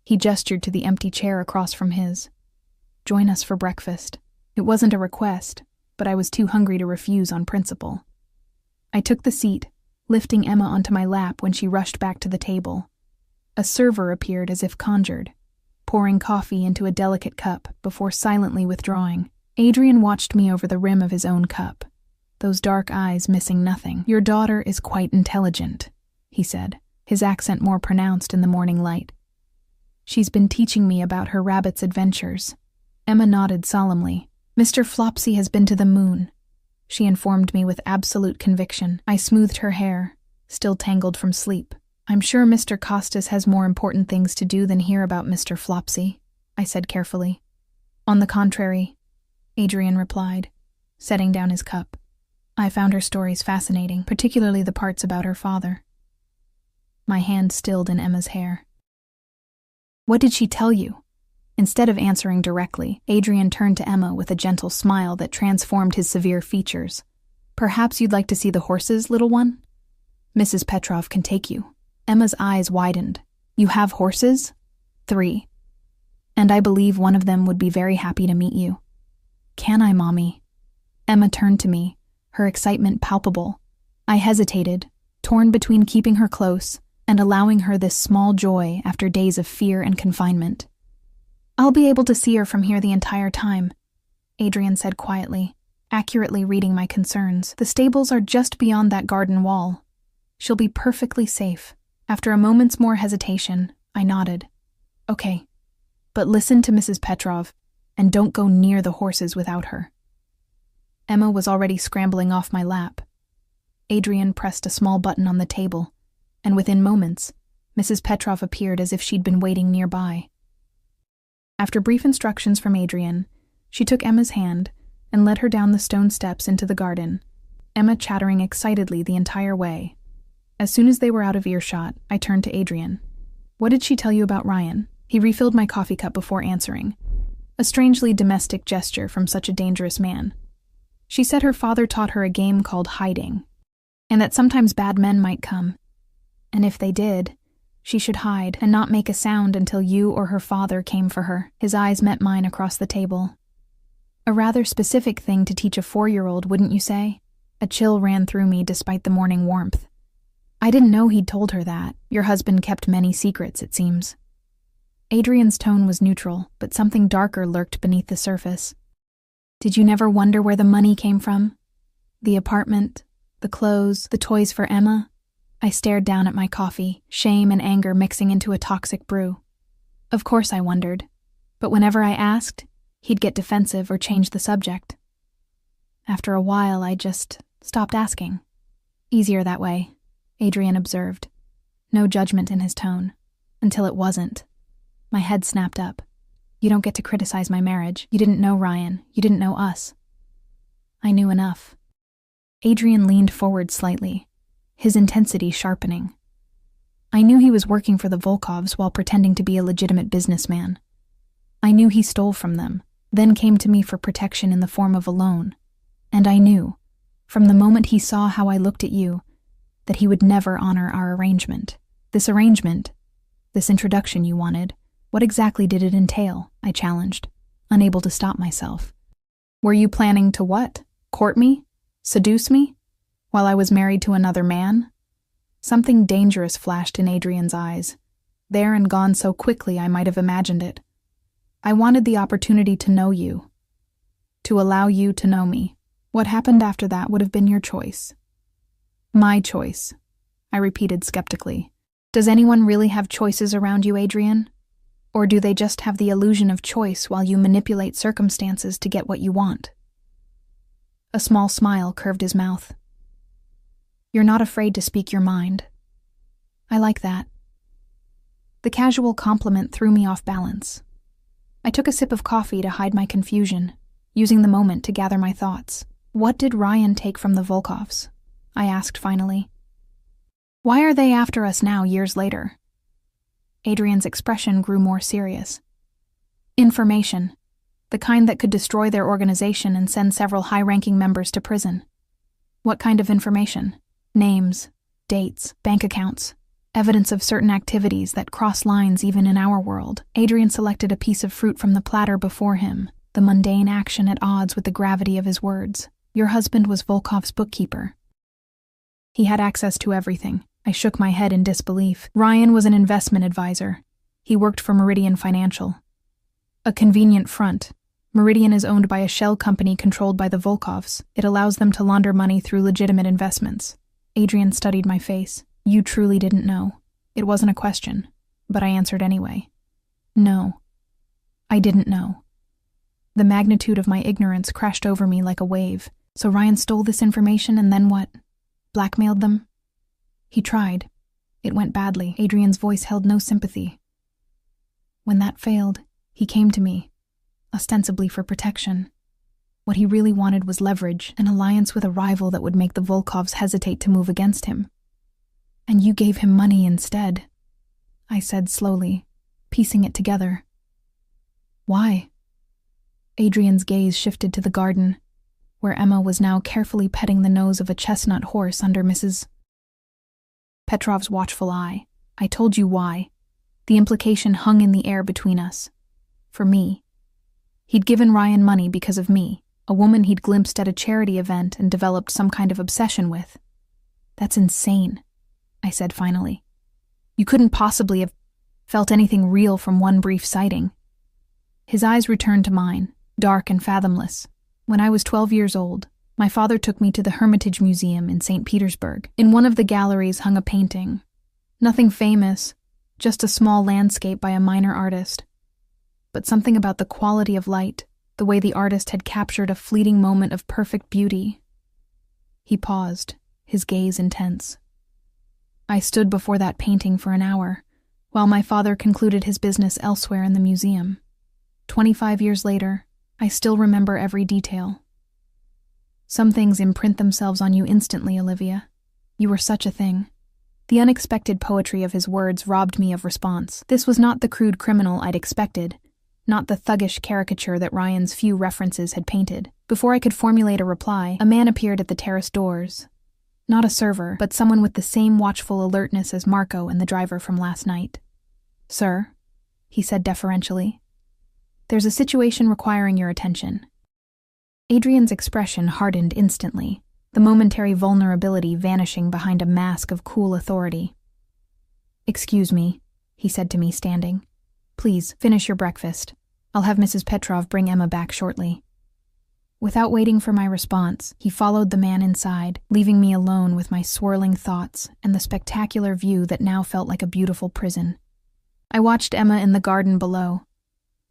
He gestured to the empty chair across from his. "Join us for breakfast." It wasn't a request, but I was too hungry to refuse on principle. I took the seat, lifting Emma onto my lap when she rushed back to the table. A server appeared as if conjured, pouring coffee into a delicate cup before silently withdrawing. Adrian watched me over the rim of his own cup, those dark eyes missing nothing. "Your daughter is quite intelligent," he said, his accent more pronounced in the morning light. "She's been teaching me about her rabbit's adventures." Emma nodded solemnly. "Mr. Flopsy has been to the moon," she informed me with absolute conviction. I smoothed her hair, still tangled from sleep. "I'm sure Mr. Costas has more important things to do than hear about Mr. Flopsy," I said carefully. "On the contrary," Adrian replied, setting down his cup. "I found her stories fascinating, particularly the parts about her father." My hand stilled in Emma's hair. What did she tell you? Instead of answering directly, Adrian turned to Emma with a gentle smile that transformed his severe features. Perhaps you'd like to see the horses, little one? Mrs. Petrov can take you. Emma's eyes widened. You have horses? 3. And I believe one of them would be very happy to meet you. Can I, Mommy? Emma turned to me, her excitement palpable. I hesitated, torn between keeping her close and allowing her this small joy after days of fear and confinement. I'll be able to see her from here the entire time, Adrian said quietly, accurately reading my concerns. The stables are just beyond that garden wall. She'll be perfectly safe. After a moment's more hesitation, I nodded. Okay, but listen to Mrs. Petrov, and don't go near the horses without her. Emma was already scrambling off my lap. Adrian pressed a small button on the table, and within moments, Mrs. Petrov appeared as if she'd been waiting nearby. After brief instructions from Adrian, she took Emma's hand and led her down the stone steps into the garden, Emma chattering excitedly the entire way. As soon as they were out of earshot, I turned to Adrian. What did she tell you about Ryan? He refilled my coffee cup before answering, a strangely domestic gesture from such a dangerous man. She said her father taught her a game called hiding, and that sometimes bad men might come, and if they did, she should hide and not make a sound until you or her father came for her. His eyes met mine across the table. A rather specific thing to teach a 4-year-old, wouldn't you say? A chill ran through me despite the morning warmth. I didn't know he'd told her that. Your husband kept many secrets, it seems. Adrian's tone was neutral, but something darker lurked beneath the surface. Did you never wonder where the money came from? The apartment, the clothes, the toys for Emma? I stared down at my coffee, shame and anger mixing into a toxic brew. Of course I wondered, but whenever I asked, he'd get defensive or change the subject. After a while, I just stopped asking. Easier that way, Adrian observed. No judgment in his tone. Until it wasn't. My head snapped up. You don't get to criticize my marriage. You didn't know Ryan. You didn't know us. I knew enough. Adrian leaned forward slightly, his intensity sharpening. I knew he was working for the Volkovs while pretending to be a legitimate businessman. I knew he stole from them, then came to me for protection in the form of a loan. And I knew, from the moment he saw how I looked at you, that he would never honor our arrangement. This arrangement, this introduction you wanted, what exactly did it entail? I challenged, unable to stop myself. Were you planning to what? Court me? Seduce me? While I was married to another man? Something dangerous flashed in Adrian's eyes. There and gone so quickly I might have imagined it. I wanted the opportunity to know you. To allow you to know me. What happened after that would have been your choice. My choice, I repeated skeptically. Does anyone really have choices around you, Adrian? Or do they just have the illusion of choice while you manipulate circumstances to get what you want? A small smile curved his mouth. You're not afraid to speak your mind. I like that. The casual compliment threw me off balance. I took a sip of coffee to hide my confusion, using the moment to gather my thoughts. What did Ryan take from the Volkovs? I asked finally. Why are they after us now, years later? Adrian's expression grew more serious. Information. The kind that could destroy their organization and send several high-ranking members to prison. What kind of information? Names, dates, bank accounts, evidence of certain activities that cross lines even in our world. Adrian selected a piece of fruit from the platter before him, the mundane action at odds with the gravity of his words. Your husband was Volkov's bookkeeper. He had access to everything. I shook my head in disbelief. Ryan was an investment advisor. He worked for Meridian Financial. A convenient front. Meridian is owned by a shell company controlled by the Volkovs. It allows them to launder money through legitimate investments. Adrian studied my face. You truly didn't know. It wasn't a question, but I answered anyway. No, I didn't know. The magnitude of my ignorance crashed over me like a wave. So Ryan stole this information and then what? Blackmailed them? He tried. It went badly. Adrian's voice held no sympathy. When that failed, he came to me, ostensibly for protection. What he really wanted was leverage, an alliance with a rival that would make the Volkovs hesitate to move against him. And you gave him money instead, I said slowly, piecing it together. Why? Adrian's gaze shifted to the garden, where Emma was now carefully petting the nose of a chestnut horse under Mrs. Petrov's watchful eye. I told you why. The implication hung in the air between us. For me. He'd given Ryan money because of me, a woman he'd glimpsed at a charity event and developed some kind of obsession with. That's insane, I said finally. You couldn't possibly have felt anything real from one brief sighting. His eyes returned to mine, dark and fathomless. When I was 12 years old, my father took me to the Hermitage Museum in St. Petersburg. In one of the galleries hung a painting. Nothing famous, just a small landscape by a minor artist. But something about the quality of light, the way the artist had captured a fleeting moment of perfect beauty. He paused, his gaze intense. I stood before that painting for an hour, while my father concluded his business elsewhere in the museum. 25 years later, I still remember every detail. Some things imprint themselves on you instantly, Olivia. You were such a thing. The unexpected poetry of his words robbed me of response. This was not the crude criminal I'd expected, not the thuggish caricature that Ryan's few references had painted. Before I could formulate a reply, a man appeared at the terrace doors. Not a server, but someone with the same watchful alertness as Marco and the driver from last night. Sir, he said deferentially, there's a situation requiring your attention. Adrian's expression hardened instantly, the momentary vulnerability vanishing behind a mask of cool authority. Excuse me, he said to me, standing. Please, finish your breakfast. I'll have Mrs. Petrov bring Emma back shortly. Without waiting for my response, he followed the man inside, leaving me alone with my swirling thoughts and the spectacular view that now felt like a beautiful prison. I watched Emma in the garden below,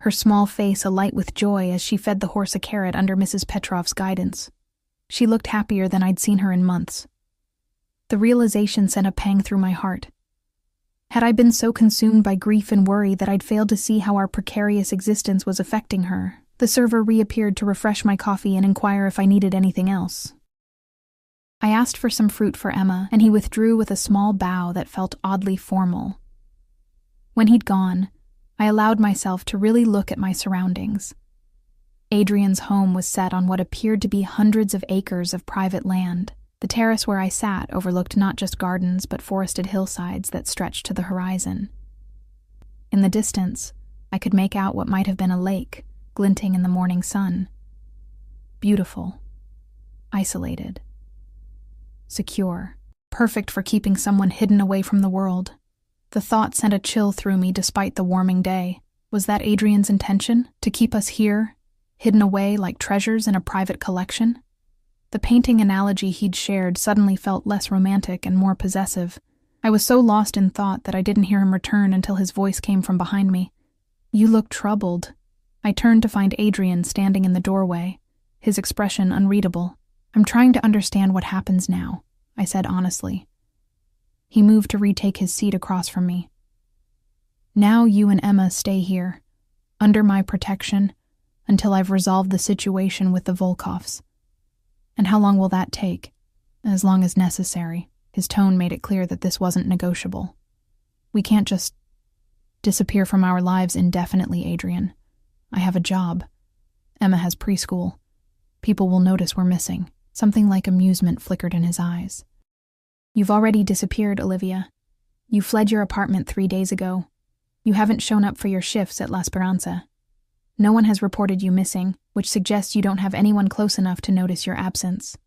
her small face alight with joy as she fed the horse a carrot under Mrs. Petrov's guidance. She looked happier than I'd seen her in months. The realization sent a pang through my heart. Had I been so consumed by grief and worry that I'd failed to see how our precarious existence was affecting her? The server reappeared to refresh my coffee and inquire if I needed anything else. I asked for some fruit for Emma, and he withdrew with a small bow that felt oddly formal. When he'd gone, I allowed myself to really look at my surroundings. Adrian's home was set on what appeared to be hundreds of acres of private land. The terrace where I sat overlooked not just gardens but forested hillsides that stretched to the horizon. In the distance, I could make out what might have been a lake, glinting in the morning sun. Beautiful. Isolated. Secure. Perfect for keeping someone hidden away from the world. The thought sent a chill through me despite the warming day. Was that Adrian's intention? To keep us here, hidden away like treasures in a private collection? The painting analogy he'd shared suddenly felt less romantic and more possessive. I was so lost in thought that I didn't hear him return until his voice came from behind me. You look troubled. I turned to find Adrian standing in the doorway, his expression unreadable. I'm trying to understand what happens now, I said honestly. He moved to retake his seat across from me. Now you and Emma stay here, under my protection, until I've resolved the situation with the Volkovs. And how long will that take? As long as necessary. His tone made it clear that this wasn't negotiable. We can't just disappear from our lives indefinitely, Adrian. I have a job. Emma has preschool. People will notice we're missing. Something like amusement flickered in his eyes. You've already disappeared, Olivia. You fled your apartment 3 days ago. You haven't shown up for your shifts at La Speranza. No one has reported you missing, which suggests you don't have anyone close enough to notice your absence.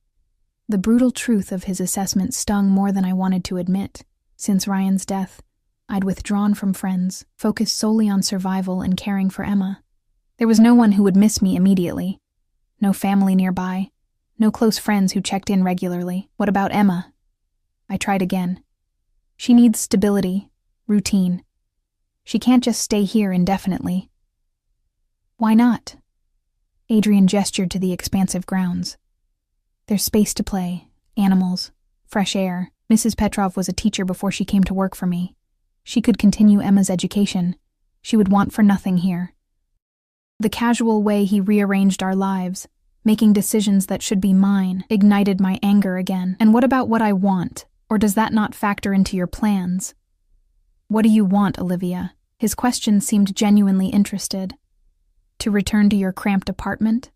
The brutal truth of his assessment stung more than I wanted to admit. Since Ryan's death, I'd withdrawn from friends, focused solely on survival and caring for Emma. There was no one who would miss me immediately. No family nearby. No close friends who checked in regularly. What about Emma? I tried again. She needs stability, routine. She can't just stay here indefinitely. Why not? Adrian gestured to the expansive grounds. There's space to play, animals, fresh air. Mrs. Petrov was a teacher before she came to work for me. She could continue Emma's education. She would want for nothing here. The casual way he rearranged our lives, making decisions that should be mine, ignited my anger again. And what about what I want? Or does that not factor into your plans? What do you want, Olivia? His question seemed genuinely interested. To return to your cramped apartment?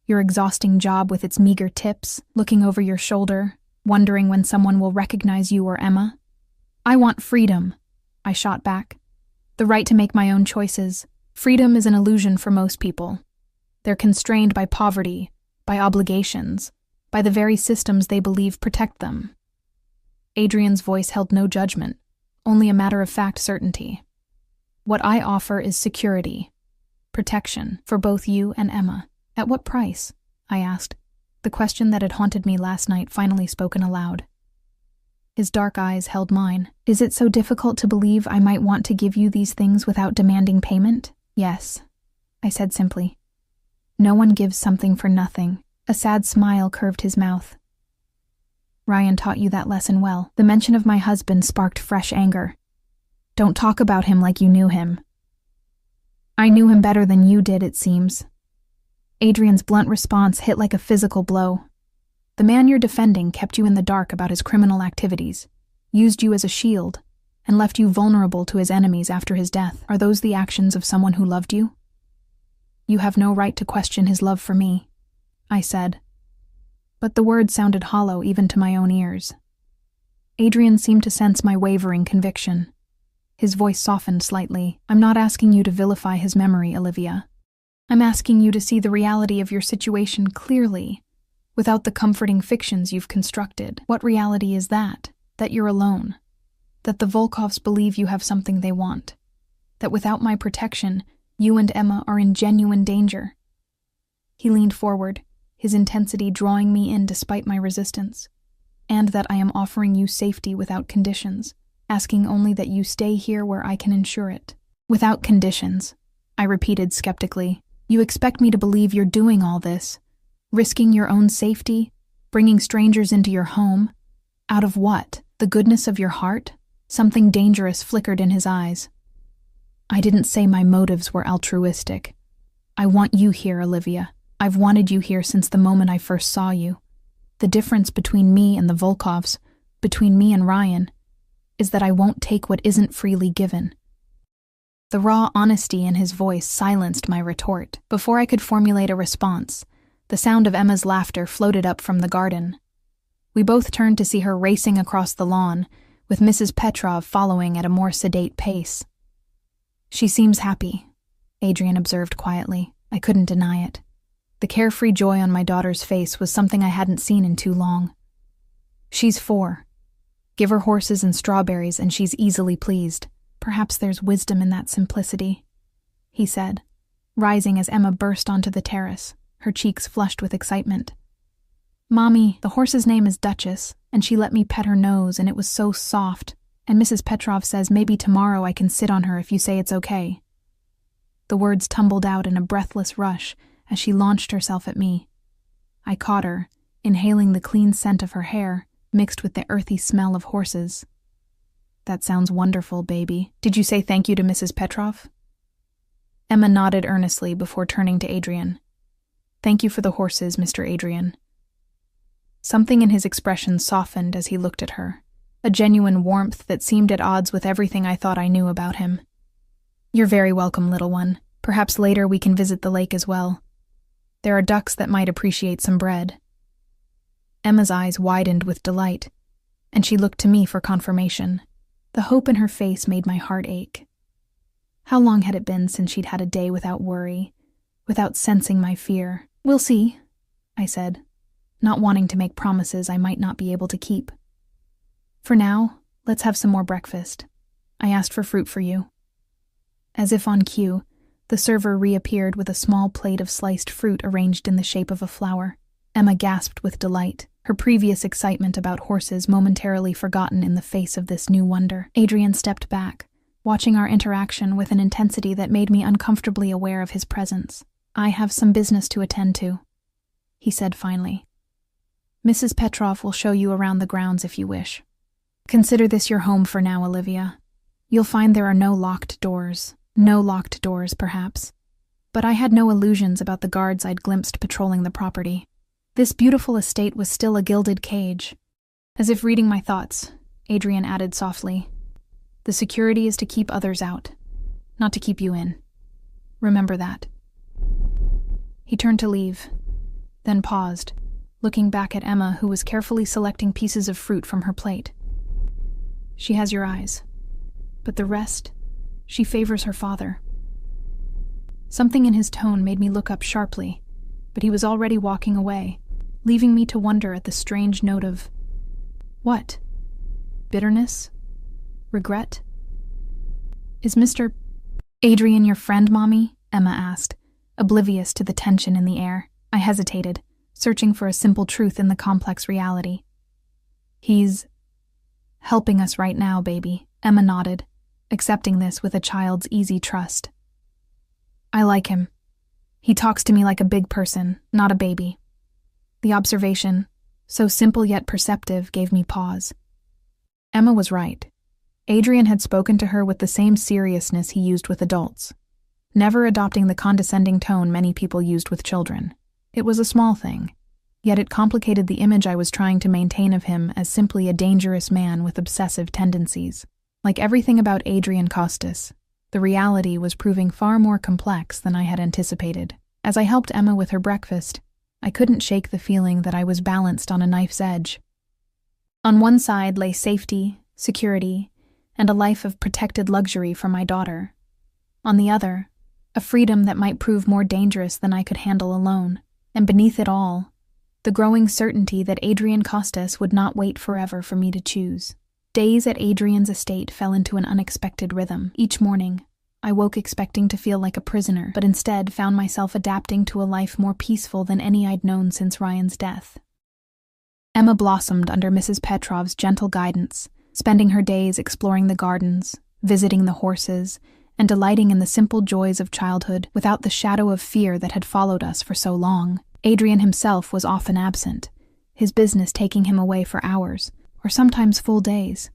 Your exhausting job with its meager tips, looking over your shoulder, wondering when someone will recognize you or Emma? I want freedom, I shot back. The right to make my own choices. Freedom is an illusion for most people. They're constrained by poverty, by obligations, by the very systems they believe protect them. Adrian's voice held no judgment, only a matter-of-fact certainty. What I offer is security, protection for both you and Emma. At what price? I asked, the question that had haunted me last night finally spoken aloud. His dark eyes held mine. Is it so difficult to believe I might want to give you these things without demanding payment? Yes, I said simply. No one gives something for nothing. A sad smile curved his mouth. Ryan taught you that lesson well. The mention of my husband sparked fresh anger. Don't talk about him like you knew him. I knew him better than you did, it seems. Adrian's blunt response hit like a physical blow. The man you're defending kept you in the dark about his criminal activities, used you as a shield, and left you vulnerable to his enemies after his death. Are those the actions of someone who loved you? You have no right to question his love for me, I said. But the words sounded hollow even to my own ears. Adrian seemed to sense my wavering conviction. His voice softened slightly. I'm not asking you to vilify his memory, Olivia. I'm asking you to see the reality of your situation clearly, without the comforting fictions you've constructed. What reality is that? That you're alone. That the Volkovs believe you have something they want. That without my protection, you and Emma are in genuine danger. He leaned forward, his intensity drawing me in despite my resistance. And that I am offering you safety without conditions, asking only that you stay here where I can ensure it. Without conditions, I repeated skeptically. You expect me to believe you're doing all this, risking your own safety, bringing strangers into your home. Out of what? The goodness of your heart? Something dangerous flickered in his eyes. I didn't say my motives were altruistic. I want you here, Olivia. I've wanted you here since the moment I first saw you. The difference between me and the Volkovs, between me and Ryan, is that I won't take what isn't freely given. The raw honesty in his voice silenced my retort. Before I could formulate a response, the sound of Emma's laughter floated up from the garden. We both turned to see her racing across the lawn, with Mrs. Petrov following at a more sedate pace. She seems happy, Adrian observed quietly. I couldn't deny it. The carefree joy on my daughter's face was something I hadn't seen in too long. She's 4. Give her horses and strawberries and she's easily pleased. Perhaps there's wisdom in that simplicity, he said, rising as Emma burst onto the terrace, her cheeks flushed with excitement. Mommy, the horse's name is Duchess, and she let me pet her nose and it was so soft, and Mrs. Petrov says maybe tomorrow I can sit on her if you say it's okay. The words tumbled out in a breathless rush as she launched herself at me. I caught her, inhaling the clean scent of her hair, mixed with the earthy smell of horses. That sounds wonderful, baby. Did you say thank you to Mrs. Petrov? Emma nodded earnestly before turning to Adrian. Thank you for the horses, Mr. Adrian. Something in his expression softened as he looked at her, a genuine warmth that seemed at odds with everything I thought I knew about him. You're very welcome, little one. Perhaps later we can visit the lake as well. There are ducks that might appreciate some bread. Emma's eyes widened with delight, and she looked to me for confirmation. The hope in her face made my heart ache. How long had it been since she'd had a day without worry, without sensing my fear? We'll see, I said, not wanting to make promises I might not be able to keep. For now, let's have some more breakfast. I asked for fruit for you. As if on cue, the server reappeared with a small plate of sliced fruit arranged in the shape of a flower. Emma gasped with delight, her previous excitement about horses momentarily forgotten in the face of this new wonder. Adrian stepped back, watching our interaction with an intensity that made me uncomfortably aware of his presence. I have some business to attend to, he said finally. Mrs. Petrov will show you around the grounds if you wish. Consider this your home for now, Olivia. You'll find there are no locked doors. No locked doors, perhaps. But I had no illusions about the guards I'd glimpsed patrolling the property. This beautiful estate was still a gilded cage. As if reading my thoughts, Adrian added softly. The security is to keep others out, not to keep you in. Remember that. He turned to leave, then paused, looking back at Emma, who was carefully selecting pieces of fruit from her plate. She has your eyes, but the rest, she favors her father. Something in his tone made me look up sharply, but he was already walking away, leaving me to wonder at the strange note of... what? Bitterness? Regret? Is Mr. Adrian your friend, Mommy? Emma asked, oblivious to the tension in the air. I hesitated, searching for a simple truth in the complex reality. He's helping us right now, baby, Emma nodded, accepting this with a child's easy trust. I like him. He talks to me like a big person, not a baby. The observation, so simple yet perceptive, gave me pause. Emma was right. Adrian had spoken to her with the same seriousness he used with adults, never adopting the condescending tone many people used with children. It was a small thing, yet it complicated the image I was trying to maintain of him as simply a dangerous man with obsessive tendencies. Like everything about Adrian Costas, the reality was proving far more complex than I had anticipated. As I helped Emma with her breakfast, I couldn't shake the feeling that I was balanced on a knife's edge. On one side lay safety, security, and a life of protected luxury for my daughter. On the other, a freedom that might prove more dangerous than I could handle alone. And beneath it all, the growing certainty that Adrian Costas would not wait forever for me to choose. Days at Adrian's estate fell into an unexpected rhythm. Each morning, I woke expecting to feel like a prisoner, but instead found myself adapting to a life more peaceful than any I'd known since Ryan's death. Emma blossomed under Mrs. Petrov's gentle guidance, spending her days exploring the gardens, visiting the horses, and delighting in the simple joys of childhood without the shadow of fear that had followed us for so long. Adrian himself was often absent, his business taking him away for hours, or sometimes full days.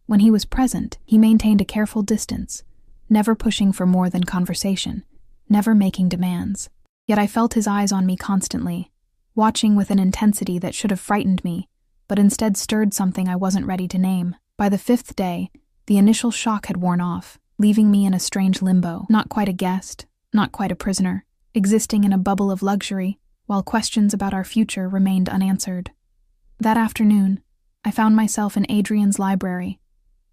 When he was present, he maintained a careful distance, never pushing for more than conversation, never making demands. Yet I felt his eyes on me constantly, watching with an intensity that should have frightened me, but instead stirred something I wasn't ready to name. By the 5th day, the initial shock had worn off, leaving me in a strange limbo, not quite a guest, not quite a prisoner, existing in a bubble of luxury, while questions about our future remained unanswered. That afternoon, I found myself in Adrian's library,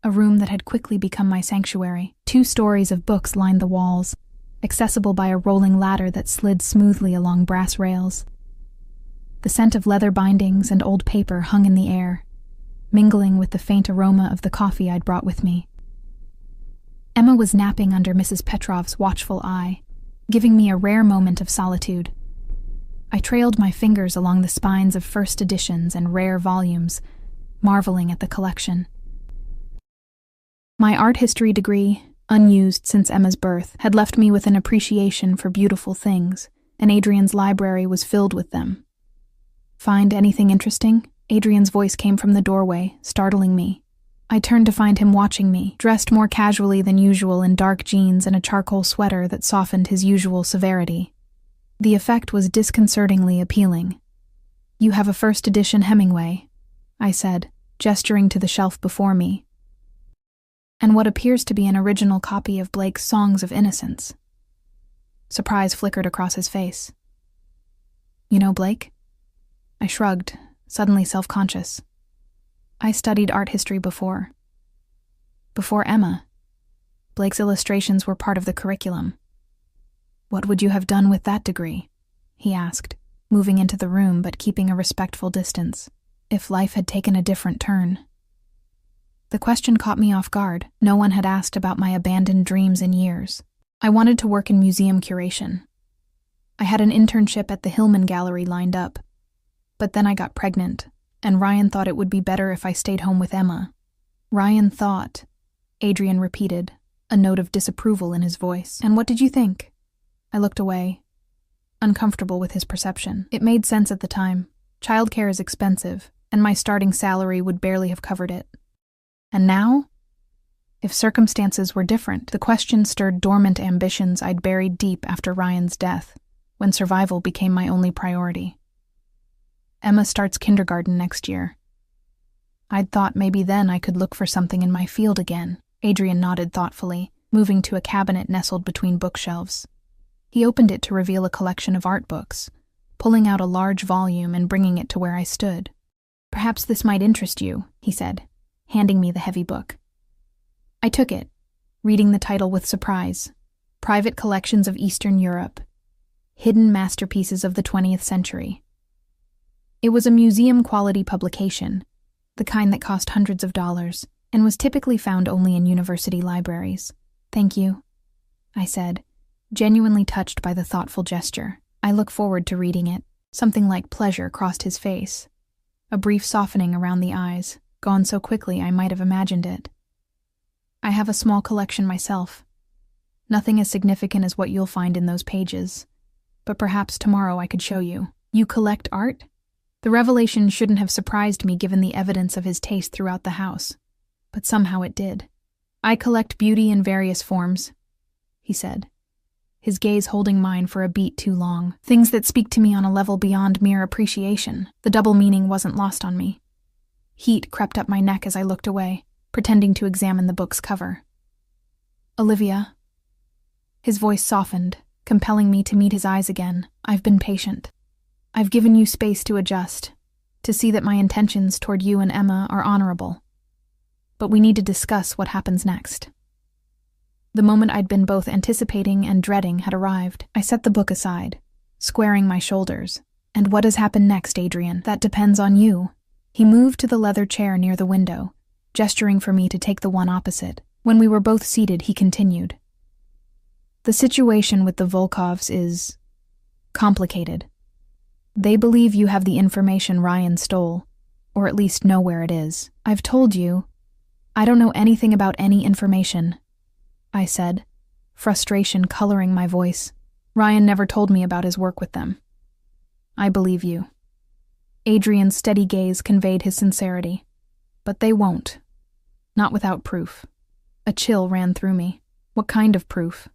a room that had quickly become my sanctuary. 2 stories of books lined the walls, accessible by a rolling ladder that slid smoothly along brass rails. The scent of leather bindings and old paper hung in the air, mingling with the faint aroma of the coffee I'd brought with me. Emma was napping under Mrs. Petrov's watchful eye, giving me a rare moment of solitude. I trailed my fingers along the spines of first editions and rare volumes, marveling at the collection. My art history degree, unused since Emma's birth, had left me with an appreciation for beautiful things, and Adrian's library was filled with them. Find anything interesting? Adrian's voice came from the doorway, startling me. I turned to find him watching me, dressed more casually than usual in dark jeans and a charcoal sweater that softened his usual severity. The effect was disconcertingly appealing. You have a first edition Hemingway, I said, gesturing to the shelf before me. And what appears to be an original copy of Blake's Songs of Innocence. Surprise flickered across his face. You know Blake? I shrugged, suddenly self-conscious. I studied art history before. Before Emma. Blake's illustrations were part of the curriculum. What would you have done with that degree? He asked, moving into the room but keeping a respectful distance. If life had taken a different turn. The question caught me off guard. No one had asked about my abandoned dreams in years. I wanted to work in museum curation. I had an internship at the Hillman Gallery lined up. But then I got pregnant, and Ryan thought it would be better if I stayed home with Emma. Ryan thought, Adrian repeated, a note of disapproval in his voice. And what did you think? I looked away, uncomfortable with his perception. It made sense at the time. Childcare is expensive, and my starting salary would barely have covered it. And now? If circumstances were different, the question stirred dormant ambitions I'd buried deep after Ryan's death, when survival became my only priority. Emma starts kindergarten next year. I'd thought maybe then I could look for something in my field again. Adrian nodded thoughtfully, moving to a cabinet nestled between bookshelves. He opened it to reveal a collection of art books, pulling out a large volume and bringing it to where I stood. "Perhaps this might interest you," he said, handing me the heavy book. I took it, reading the title with surprise. Private Collections of Eastern Europe. Hidden Masterpieces of the 20th Century. It was a museum-quality publication, the kind that cost hundreds of dollars, and was typically found only in university libraries. "Thank you," I said, genuinely touched by the thoughtful gesture. "I look forward to reading it." Something like pleasure crossed his face, a brief softening around the eyes, gone so quickly I might have imagined it. "I have a small collection myself. Nothing as significant as what you'll find in those pages, but perhaps tomorrow I could show you." "You collect art?" The revelation shouldn't have surprised me given the evidence of his taste throughout the house, but somehow it did. "I collect beauty in various forms," he said, his gaze holding mine for a beat too long. "Things that speak to me on a level beyond mere appreciation." The double meaning wasn't lost on me. Heat crept up my neck as I looked away, pretending to examine the book's cover. "Olivia." His voice softened, compelling me to meet his eyes again. "I've been patient. I've given you space to adjust, to see that my intentions toward you and Emma are honorable. But we need to discuss what happens next." The moment I'd been both anticipating and dreading had arrived. I set the book aside, squaring my shoulders. "And what has happened next, Adrian? That depends on you." He moved to the leather chair near the window, gesturing for me to take the one opposite. When we were both seated, he continued. "The situation with the Volkovs is complicated. They believe you have the information Ryan stole, or at least know where it is. I've told you, I don't know anything about any information," I said, frustration coloring my voice. "Ryan never told me about his work with them." "I believe you." Adrian's steady gaze conveyed his sincerity. "But they won't. Not without proof." A chill ran through me. "What kind of proof?"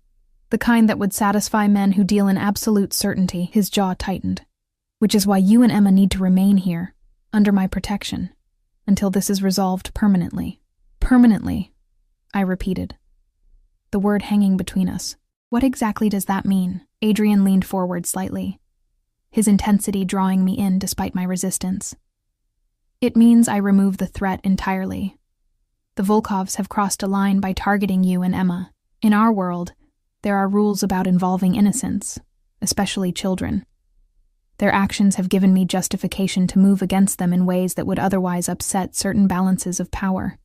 "The kind that would satisfy men who deal in absolute certainty." His jaw tightened. "Which is why you and Emma need to remain here, under my protection, until this is resolved permanently." "Permanently," I repeated, the word hanging between us. "What exactly does that mean?" Adrian leaned forward slightly, his intensity drawing me in despite my resistance. "It means I remove the threat entirely. The Volkovs have crossed a line by targeting you and Emma. In our world, there are rules about involving innocents, especially children. Their actions have given me justification to move against them in ways that would otherwise upset certain balances of power."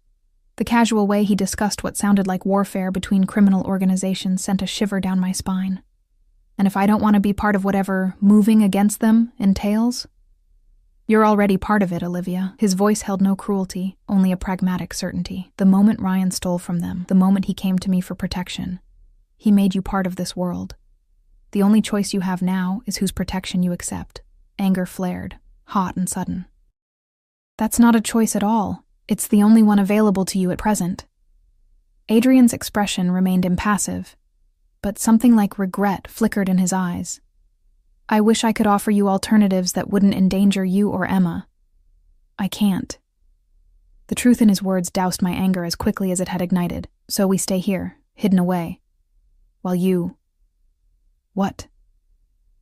The casual way he discussed what sounded like warfare between criminal organizations sent a shiver down my spine. "And if I don't want to be part of whatever moving against them entails?" "You're already part of it, Olivia." His voice held no cruelty, only a pragmatic certainty. "The moment Ryan stole from them, the moment he came to me for protection, he made you part of this world. The only choice you have now is whose protection you accept." Anger flared, hot and sudden. "That's not a choice at all. It's the only one available to you at present." Adrian's expression remained impassive, but something like regret flickered in his eyes. "I wish I could offer you alternatives that wouldn't endanger you or Emma. I can't." The truth in his words doused my anger as quickly as it had ignited. "So we stay here, hidden away, while you..." "What?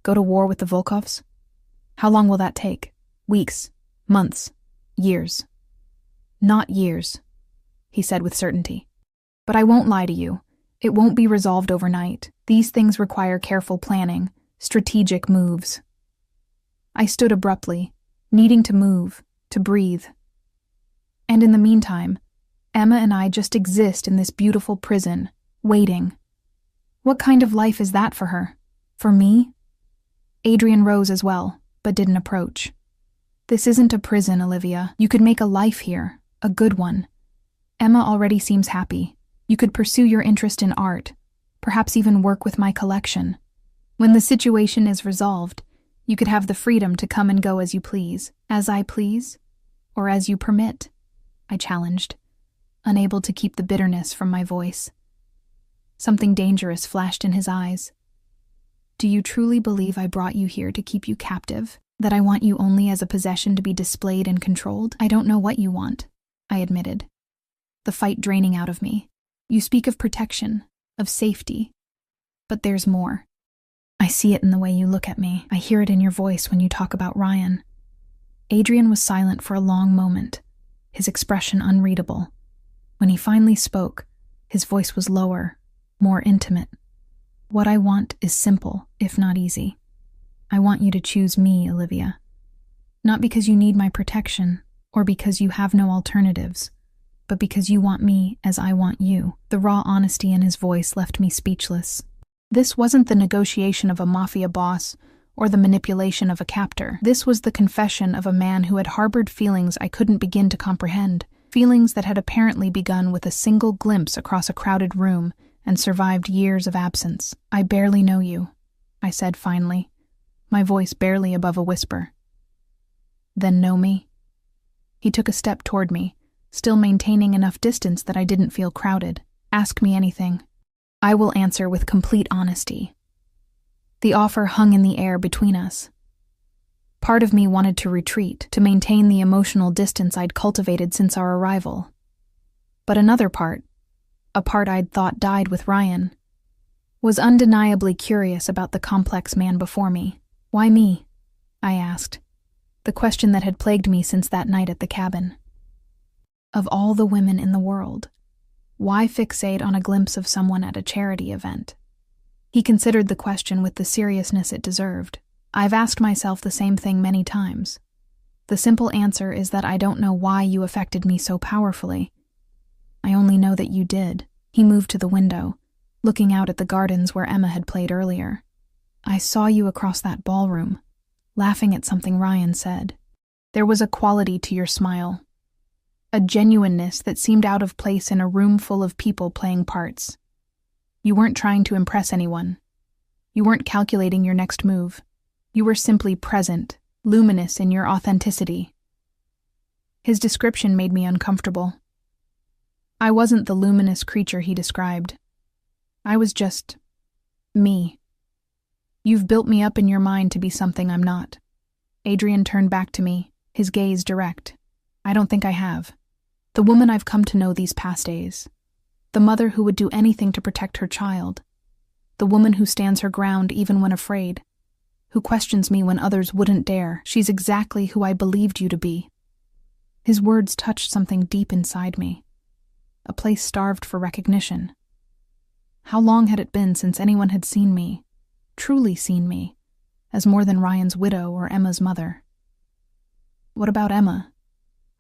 Go to war with the Volkovs? How long will that take? Weeks, months, years?" "Not years," he said with certainty. "But I won't lie to you. It won't be resolved overnight. These things require careful planning, strategic moves." I stood abruptly, needing to move, to breathe. "And in the meantime, Emma and I just exist in this beautiful prison, waiting. What kind of life is that for her? For me?" Adrian rose as well, but didn't approach. "This isn't a prison, Olivia. You could make a life here, a good one. Emma already seems happy. You could pursue your interest in art, perhaps even work with my collection. When the situation is resolved, you could have the freedom to come and go as you please." "As I please? Or as you permit?" I challenged, unable to keep the bitterness from my voice. Something dangerous flashed in his eyes. "Do you truly believe I brought you here to keep you captive? That I want you only as a possession to be displayed and controlled? I don't know what you want. I admitted, the fight draining out of me. You speak of protection, of safety, but there's more. I see it in the way you look at me. I hear it in your voice when you talk about Ryan. Adrian was silent for a long moment, his expression unreadable. When he finally spoke, his voice was lower, more intimate. What I want is simple, if not easy. I want you to choose me, Olivia. Not because you need my protection, or because you have no alternatives, but because you want me as I want you. The raw honesty in his voice left me speechless. This wasn't the negotiation of a mafia boss or the manipulation of a captor. This was the confession of a man who had harbored feelings I couldn't begin to comprehend, feelings that had apparently begun with a single glimpse across a crowded room and survived years of absence. I barely know you, I said finally, my voice barely above a whisper. Then know me? He took a step toward me, still maintaining enough distance that I didn't feel crowded. Ask me anything. I will answer with complete honesty. The offer hung in the air between us. Part of me wanted to retreat, to maintain the emotional distance I'd cultivated since our arrival. But another part, a part I'd thought died with Ryan, was undeniably curious about the complex man before me. Why me? I asked, the question that had plagued me since that night at the cabin. Of all the women in the world, why fixate on a glimpse of someone at a charity event? He considered the question with the seriousness it deserved. I've asked myself the same thing many times. The simple answer is that I don't know why you affected me so powerfully. I only know that you did. He moved to the window, looking out at the gardens where Emma had played earlier. I saw you across that ballroom, laughing at something Ryan said. There was a quality to your smile, a genuineness that seemed out of place in a room full of people playing parts. You weren't trying to impress anyone. You weren't calculating your next move. You were simply present, luminous in your authenticity. His description made me uncomfortable. I wasn't the luminous creature he described. I was just me. You've built me up in your mind to be something I'm not. Adrian turned back to me, his gaze direct. I don't think I have. The woman I've come to know these past days. The mother who would do anything to protect her child. The woman who stands her ground even when afraid. Who questions me when others wouldn't dare. She's exactly who I believed you to be. His words touched something deep inside me. A place starved for recognition. How long had it been since anyone had seen me, truly seen me, as more than Ryan's widow or Emma's mother? What about Emma?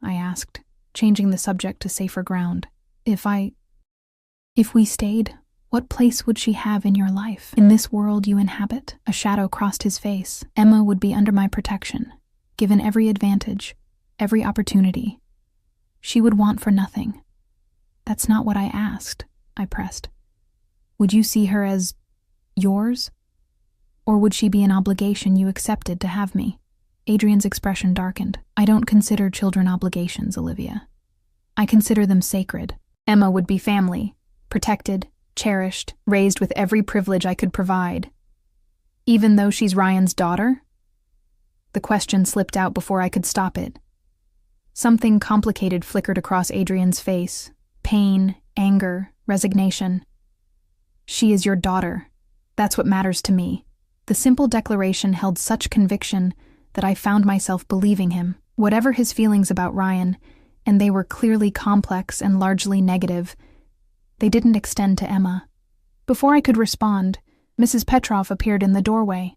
I asked, changing the subject to safer ground. If we stayed, what place would she have in your life? In this world you inhabit? A shadow crossed his face. Emma would be under my protection, given every advantage, every opportunity. She would want for nothing. That's not what I asked, I pressed. Would you see her as yours? Or would she be an obligation you accepted to have me? Adrian's expression darkened. I don't consider children obligations, Olivia. I consider them sacred. Emma would be family, protected, cherished, raised with every privilege I could provide. Even though she's Ryan's daughter? The question slipped out before I could stop it. Something complicated flickered across Adrian's face. Pain, anger, resignation. She is your daughter. That's what matters to me. The simple declaration held such conviction that I found myself believing him. Whatever his feelings about Ryan, and they were clearly complex and largely negative, they didn't extend to Emma. Before I could respond, Mrs. Petrov appeared in the doorway,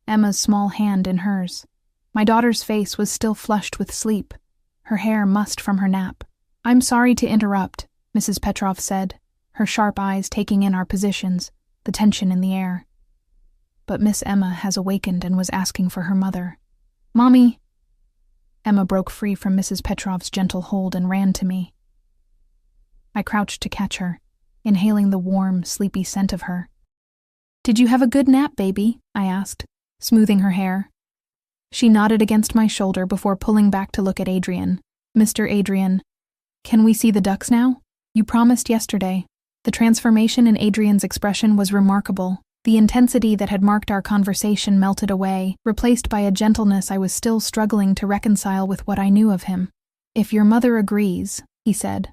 Emma's small hand in hers. My daughter's face was still flushed with sleep, her hair mussed from her nap. "I'm sorry to interrupt," Mrs. Petrov said, her sharp eyes taking in our positions, the tension in the air. "But Miss Emma has awakened and was asking for her mother." "Mommy!" Emma broke free from Mrs. Petrov's gentle hold and ran to me. I crouched to catch her, inhaling the warm, sleepy scent of her. "Did you have a good nap, baby?" I asked, smoothing her hair. She nodded against my shoulder before pulling back to look at Adrian. "Mr. Adrian, can we see the ducks now? You promised yesterday." The transformation in Adrian's expression was remarkable. The intensity that had marked our conversation melted away, replaced by a gentleness I was still struggling to reconcile with what I knew of him. "If your mother agrees," he said,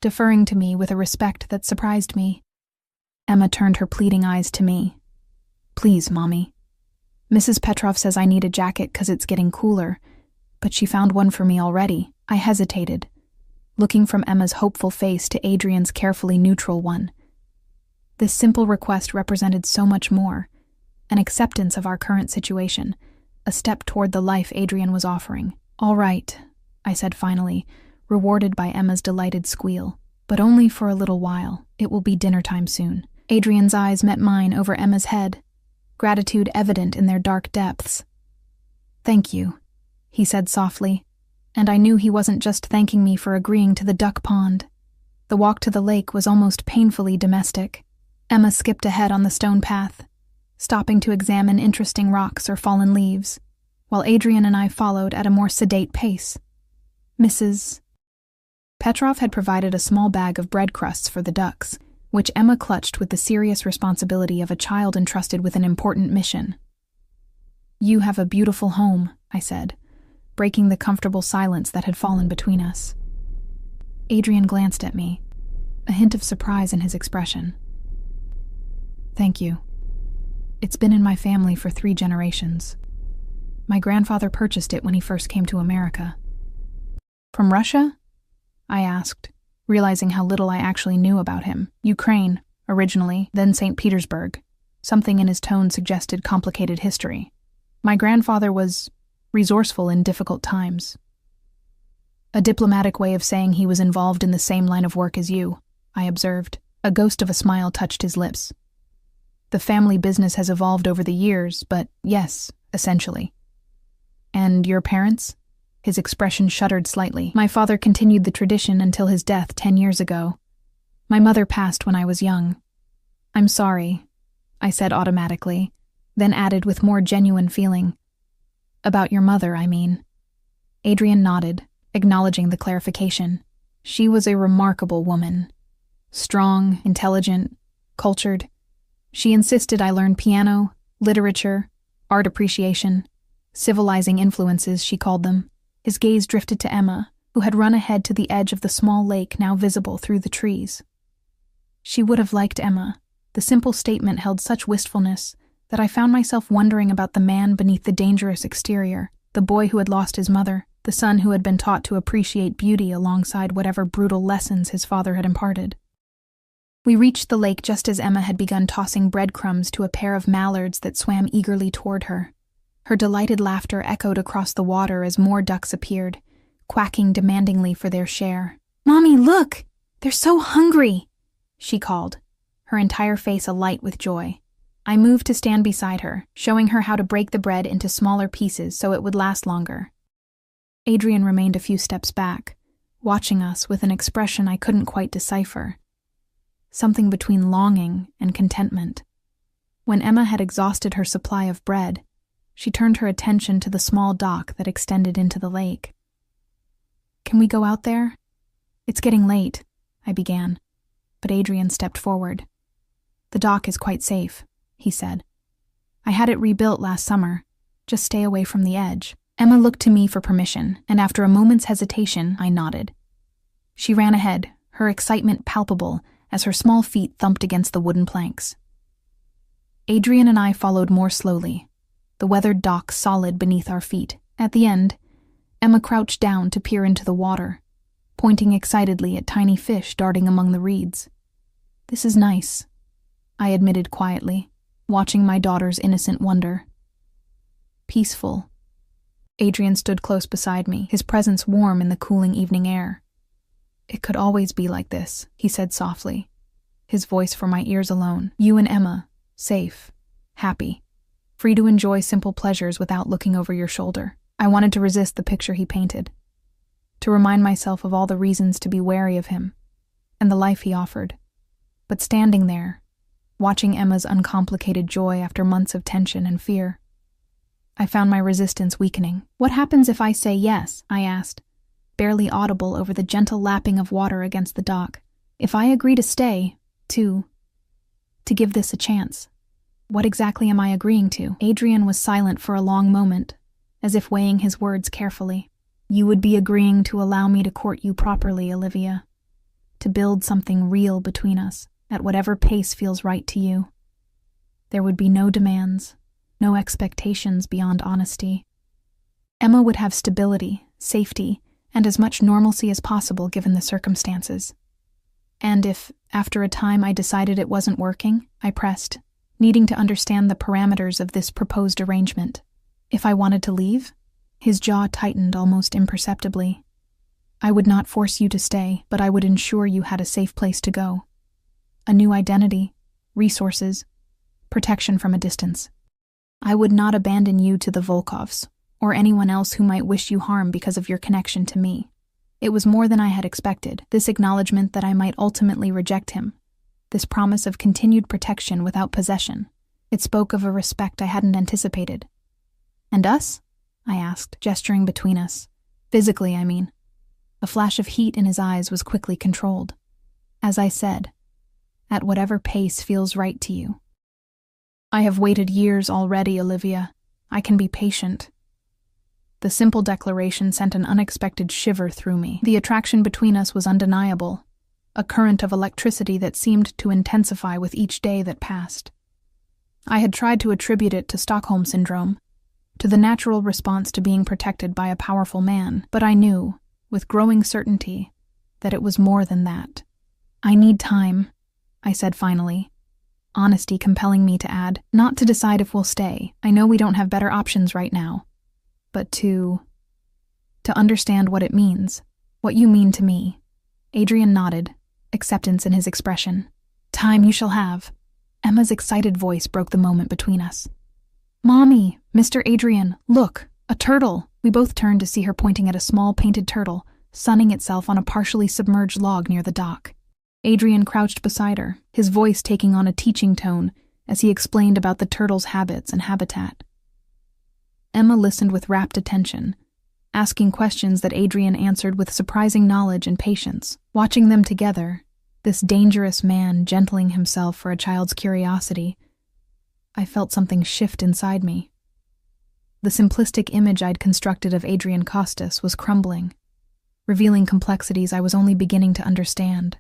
deferring to me with a respect that surprised me. Emma turned her pleading eyes to me. "Please, Mommy. Mrs. Petrov says I need a jacket 'cause it's getting cooler, but she found one for me already." I hesitated, looking from Emma's hopeful face to Adrian's carefully neutral one. This simple request represented so much more, an acceptance of our current situation, a step toward the life Adrian was offering. "All right," I said finally, rewarded by Emma's delighted squeal. "But only for a little while. It will be dinner time soon." Adrian's eyes met mine over Emma's head, gratitude evident in their dark depths. "Thank you," he said softly, and I knew he wasn't just thanking me for agreeing to the duck pond. The walk to the lake was almost painfully domestic. Emma skipped ahead on the stone path, stopping to examine interesting rocks or fallen leaves, while Adrian and I followed at a more sedate pace. Mrs. Petrov had provided a small bag of bread crusts for the ducks, which Emma clutched with the serious responsibility of a child entrusted with an important mission. "You have a beautiful home," I said, breaking the comfortable silence that had fallen between us. Adrian glanced at me, a hint of surprise in his expression. "Thank you. It's been in my family for 3 generations. My grandfather purchased it when he first came to America." "From Russia?" I asked, realizing how little I actually knew about him. "Ukraine, originally, then St. Petersburg." Something in his tone suggested complicated history. "My grandfather was resourceful in difficult times." "A diplomatic way of saying he was involved in the same line of work as you," I observed. A ghost of a smile touched his lips. "The family business has evolved over the years, but yes, essentially." "And your parents?" His expression shuddered slightly. "My father continued the tradition until his death 10 years ago. My mother passed when I was young." "I'm sorry," I said automatically, then added with more genuine feeling. "About your mother, I mean." Adrian nodded, acknowledging the clarification. "She was a remarkable woman. Strong, intelligent, cultured. She insisted I learn piano, literature, art appreciation, civilizing influences, she called them." His gaze drifted to Emma, who had run ahead to the edge of the small lake now visible through the trees. She would have liked Emma. The simple statement held such wistfulness that I found myself wondering about the man beneath the dangerous exterior, the boy who had lost his mother, the son who had been taught to appreciate beauty alongside whatever brutal lessons his father had imparted. We reached the lake just as Emma had begun tossing breadcrumbs to a pair of mallards that swam eagerly toward her. Her delighted laughter echoed across the water as more ducks appeared, quacking demandingly for their share. "Mommy, look! They're so hungry!" she called, her entire face alight with joy. I moved to stand beside her, showing her how to break the bread into smaller pieces so it would last longer. Adrian remained a few steps back, watching us with an expression I couldn't quite decipher. Something between longing and contentment. When Emma had exhausted her supply of bread, she turned her attention to the small dock that extended into the lake. "Can we go out there?" "It's getting late," I began, but Adrian stepped forward. "The dock is quite safe," he said. "I had it rebuilt last summer. Just stay away from the edge." Emma looked to me for permission, and after a moment's hesitation, I nodded. She ran ahead, her excitement palpable as her small feet thumped against the wooden planks. Adrian and I followed more slowly, the weathered dock solid beneath our feet. At the end, Emma crouched down to peer into the water, pointing excitedly at tiny fish darting among the reeds. "This is nice," I admitted quietly, watching my daughter's innocent wonder. "Peaceful." Adrian stood close beside me, his presence warm in the cooling evening air. "It could always be like this," he said softly, his voice for my ears alone. "You and Emma, safe, happy, free to enjoy simple pleasures without looking over your shoulder." I wanted to resist the picture he painted, to remind myself of all the reasons to be wary of him, and the life he offered. But standing there, watching Emma's uncomplicated joy after months of tension and fear, I found my resistance weakening. "What happens if I say yes?" I asked, barely audible over the gentle lapping of water against the dock. "If I agree to stay, to give this a chance, what exactly am I agreeing to?" Adrian was silent for a long moment, as if weighing his words carefully. You would be agreeing to allow me to court you properly, Olivia. To build something real between us, at whatever pace feels right to you. There would be no demands, no expectations beyond honesty. Emma would have stability, safety, and as much normalcy as possible given the circumstances. And if, after a time, I decided it wasn't working, I pressed, needing to understand the parameters of this proposed arrangement. If I wanted to leave? His jaw tightened almost imperceptibly. I would not force you to stay, but I would ensure you had a safe place to go. A new identity, resources, protection from a distance. I would not abandon you to the Volkovs, or anyone else who might wish you harm because of your connection to me. It was more than I had expected, this acknowledgement that I might ultimately reject him, this promise of continued protection without possession. It spoke of a respect I hadn't anticipated. And us? I asked, gesturing between us. Physically, I mean. A flash of heat in his eyes was quickly controlled. As I said, at whatever pace feels right to you. I have waited years already, Olivia. I can be patient. The simple declaration sent an unexpected shiver through me. The attraction between us was undeniable, a current of electricity that seemed to intensify with each day that passed. I had tried to attribute it to Stockholm Syndrome, to the natural response to being protected by a powerful man, but I knew, with growing certainty, that it was more than that. I need time, I said finally, honesty compelling me to add, not to decide if we'll stay. I know we don't have better options right now, but to understand what it means, what you mean to me. Adrian nodded, acceptance in his expression. Time you shall have. Emma's excited voice broke the moment between us. Mommy, Mr. Adrian, look, a turtle. We both turned to see her pointing at a small painted turtle, sunning itself on a partially submerged log near the dock. Adrian crouched beside her, his voice taking on a teaching tone as he explained about the turtle's habits and habitat. Emma listened with rapt attention, asking questions that Adrian answered with surprising knowledge and patience. Watching them together, this dangerous man gentling himself for a child's curiosity, I felt something shift inside me. The simplistic image I'd constructed of Adrian Costas was crumbling, revealing complexities I was only beginning to understand.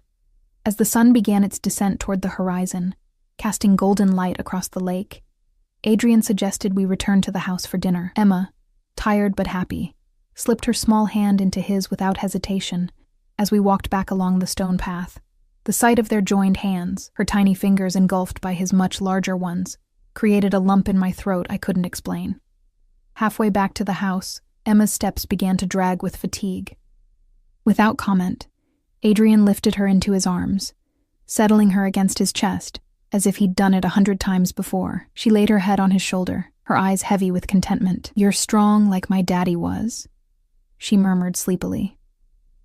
As the sun began its descent toward the horizon, casting golden light across the lake, Adrian suggested we return to the house for dinner. Emma, tired but happy, slipped her small hand into his without hesitation as we walked back along the stone path. The sight of their joined hands, her tiny fingers engulfed by his much larger ones, created a lump in my throat I couldn't explain. Halfway back to the house, Emma's steps began to drag with fatigue. Without comment, Adrian lifted her into his arms, settling her against his chest, as if he'd done it 100 times before. She laid her head on his shoulder, her eyes heavy with contentment. You're strong like my daddy was, she murmured sleepily.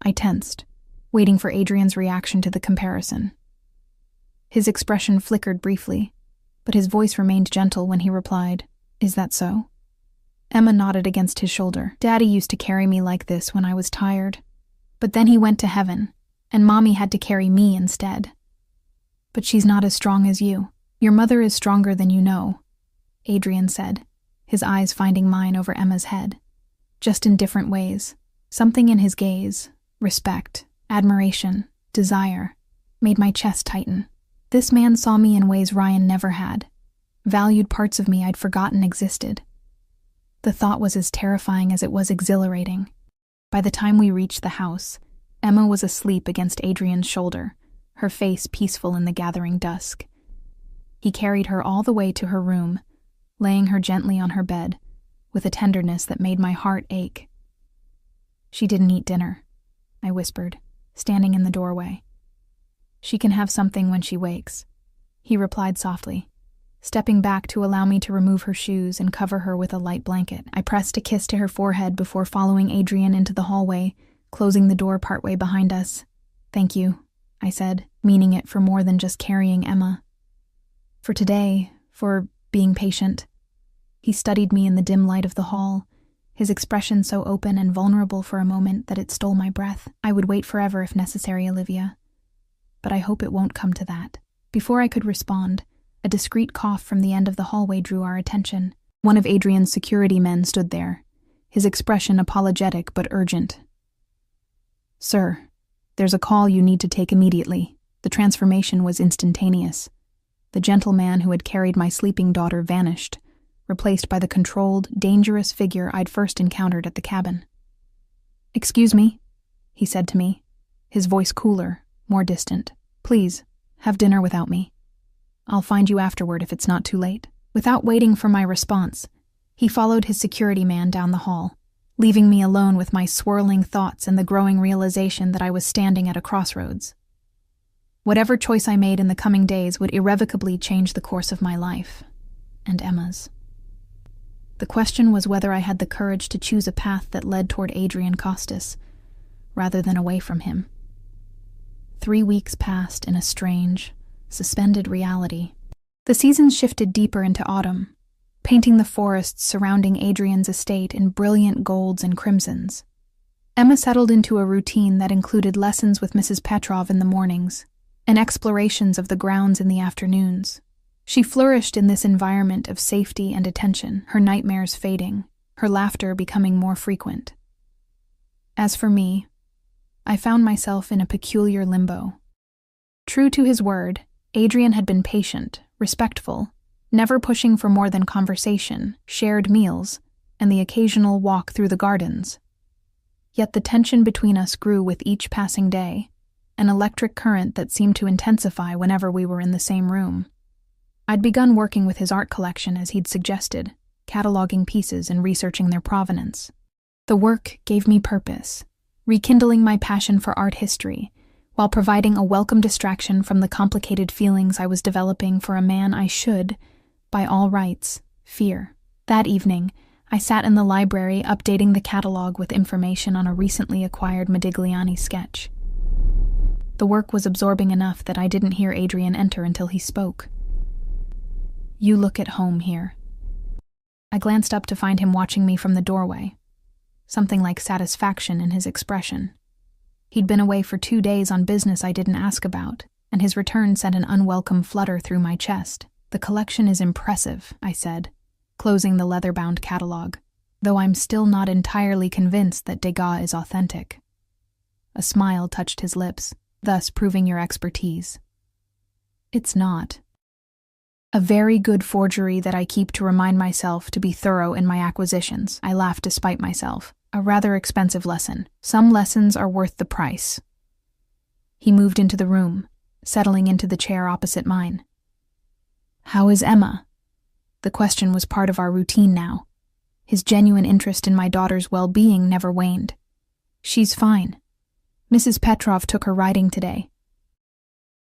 I tensed, waiting for Adrian's reaction to the comparison. His expression flickered briefly, but his voice remained gentle when he replied, Is that so? Emma nodded against his shoulder. Daddy used to carry me like this when I was tired. But then he went to heaven, and Mommy had to carry me instead. But she's not as strong as you. Your mother is stronger than you know, Adrian said, his eyes finding mine over Emma's head. Just in different ways. Something in his gaze, respect, admiration, desire, made my chest tighten. This man saw me in ways Ryan never had, valued parts of me I'd forgotten existed. The thought was as terrifying as it was exhilarating. By the time we reached the house, Emma was asleep against Adrian's shoulder, her face peaceful in the gathering dusk. He carried her all the way to her room, laying her gently on her bed, with a tenderness that made my heart ache. She didn't eat dinner, I whispered, standing in the doorway. She can have something when she wakes, he replied softly, stepping back to allow me to remove her shoes and cover her with a light blanket. I pressed a kiss to her forehead before following Adrian into the hallway, closing the door partway behind us. Thank you, I said, meaning it for more than just carrying Emma. For today, for being patient. He studied me in the dim light of the hall, his expression so open and vulnerable for a moment that it stole my breath. I would wait forever if necessary, Olivia. But I hope it won't come to that. Before I could respond, a discreet cough from the end of the hallway drew our attention. One of Adrian's security men stood there, his expression apologetic but urgent. "Sir, there's a call you need to take immediately." The transformation was instantaneous. The gentleman who had carried my sleeping daughter vanished, replaced by the controlled, dangerous figure I'd first encountered at the cabin. "Excuse me," he said to me, his voice cooler, more distant. "Please, have dinner without me. I'll find you afterward if it's not too late." Without waiting for my response, he followed his security man down the hall, leaving me alone with my swirling thoughts and the growing realization that I was standing at a crossroads. Whatever choice I made in the coming days would irrevocably change the course of my life, and Emma's. The question was whether I had the courage to choose a path that led toward Adrian Costas, rather than away from him. 3 weeks passed in a strange, suspended reality. The seasons shifted deeper into autumn, painting the forests surrounding Adrian's estate in brilliant golds and crimsons. Emma settled into a routine that included lessons with Mrs. Petrov in the mornings and explorations of the grounds in the afternoons. She flourished in this environment of safety and attention, her nightmares fading, her laughter becoming more frequent. As for me, I found myself in a peculiar limbo. True to his word, Adrian had been patient, respectful, never pushing for more than conversation, shared meals, and the occasional walk through the gardens. Yet the tension between us grew with each passing day, an electric current that seemed to intensify whenever we were in the same room. I'd begun working with his art collection as he'd suggested, cataloging pieces and researching their provenance. The work gave me purpose, rekindling my passion for art history, while providing a welcome distraction from the complicated feelings I was developing for a man I should, by all rights, fear. That evening, I sat in the library updating the catalog with information on a recently acquired Modigliani sketch. The work was absorbing enough that I didn't hear Adrian enter until he spoke. "You look at home here." I glanced up to find him watching me from the doorway, something like satisfaction in his expression. He'd been away for 2 days on business I didn't ask about, and his return sent an unwelcome flutter through my chest. "The collection is impressive," I said, closing the leather-bound catalog, though I'm still not entirely convinced that Degas is authentic. A smile touched his lips, thus proving your expertise. "It's not. A very good forgery that I keep to remind myself to be thorough in my acquisitions." I laughed despite myself. "A rather expensive lesson. Some lessons are worth the price." He moved into the room, settling into the chair opposite mine. "How is Emma?" The question was part of our routine now. His genuine interest in my daughter's well-being never waned. "She's fine. Mrs. Petrov took her riding today.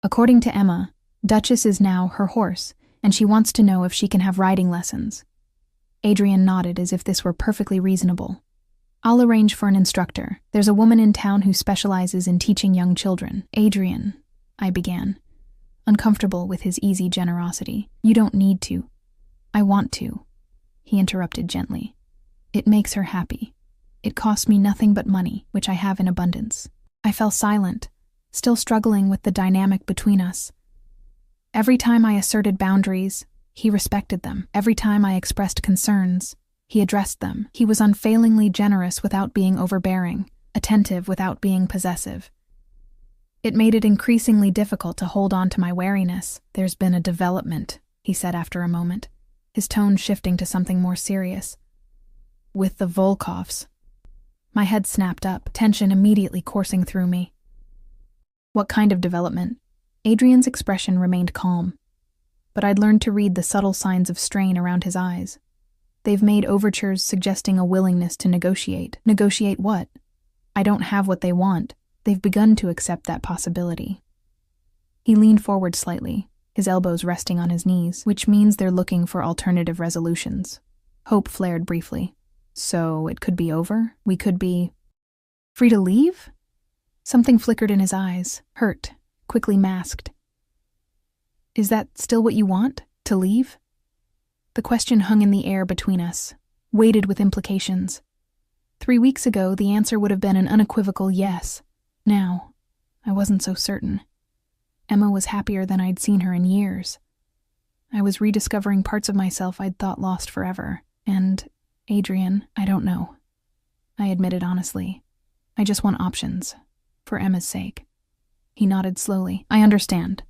According to Emma, Duchess is now her horse, and she wants to know if she can have riding lessons." Adrian nodded as if this were perfectly reasonable. "I'll arrange for an instructor. There's a woman in town who specializes in teaching young children." "Adrian," I began, uncomfortable with his easy generosity. "You don't need to." "I want to," he interrupted gently. "It makes her happy. It costs me nothing but money, which I have in abundance." I fell silent, still struggling with the dynamic between us. Every time I asserted boundaries, he respected them. Every time I expressed concerns, he addressed them. He was unfailingly generous without being overbearing, attentive without being possessive. It made it increasingly difficult to hold on to my wariness. "There's been a development," he said after a moment, his tone shifting to something more serious. "With the Volkovs." My head snapped up, tension immediately coursing through me. "What kind of development?" Adrian's expression remained calm, but I'd learned to read the subtle signs of strain around his eyes. "They've made overtures suggesting a willingness to negotiate." "Negotiate what?" "I don't have what they want. They've begun to accept that possibility." He leaned forward slightly, his elbows resting on his knees, which means they're looking for alternative resolutions. Hope flared briefly. "So it could be over? We could be free to leave?" Something flickered in his eyes, hurt, quickly masked. "Is that still what you want? To leave?" The question hung in the air between us, weighted with implications. 3 weeks ago, the answer would have been an unequivocal yes. Now, I wasn't so certain. Emma was happier than I'd seen her in years. I was rediscovering parts of myself I'd thought lost forever. And, Adrian, I don't know. I admitted honestly. I just want options, for Emma's sake. He nodded slowly. I understand.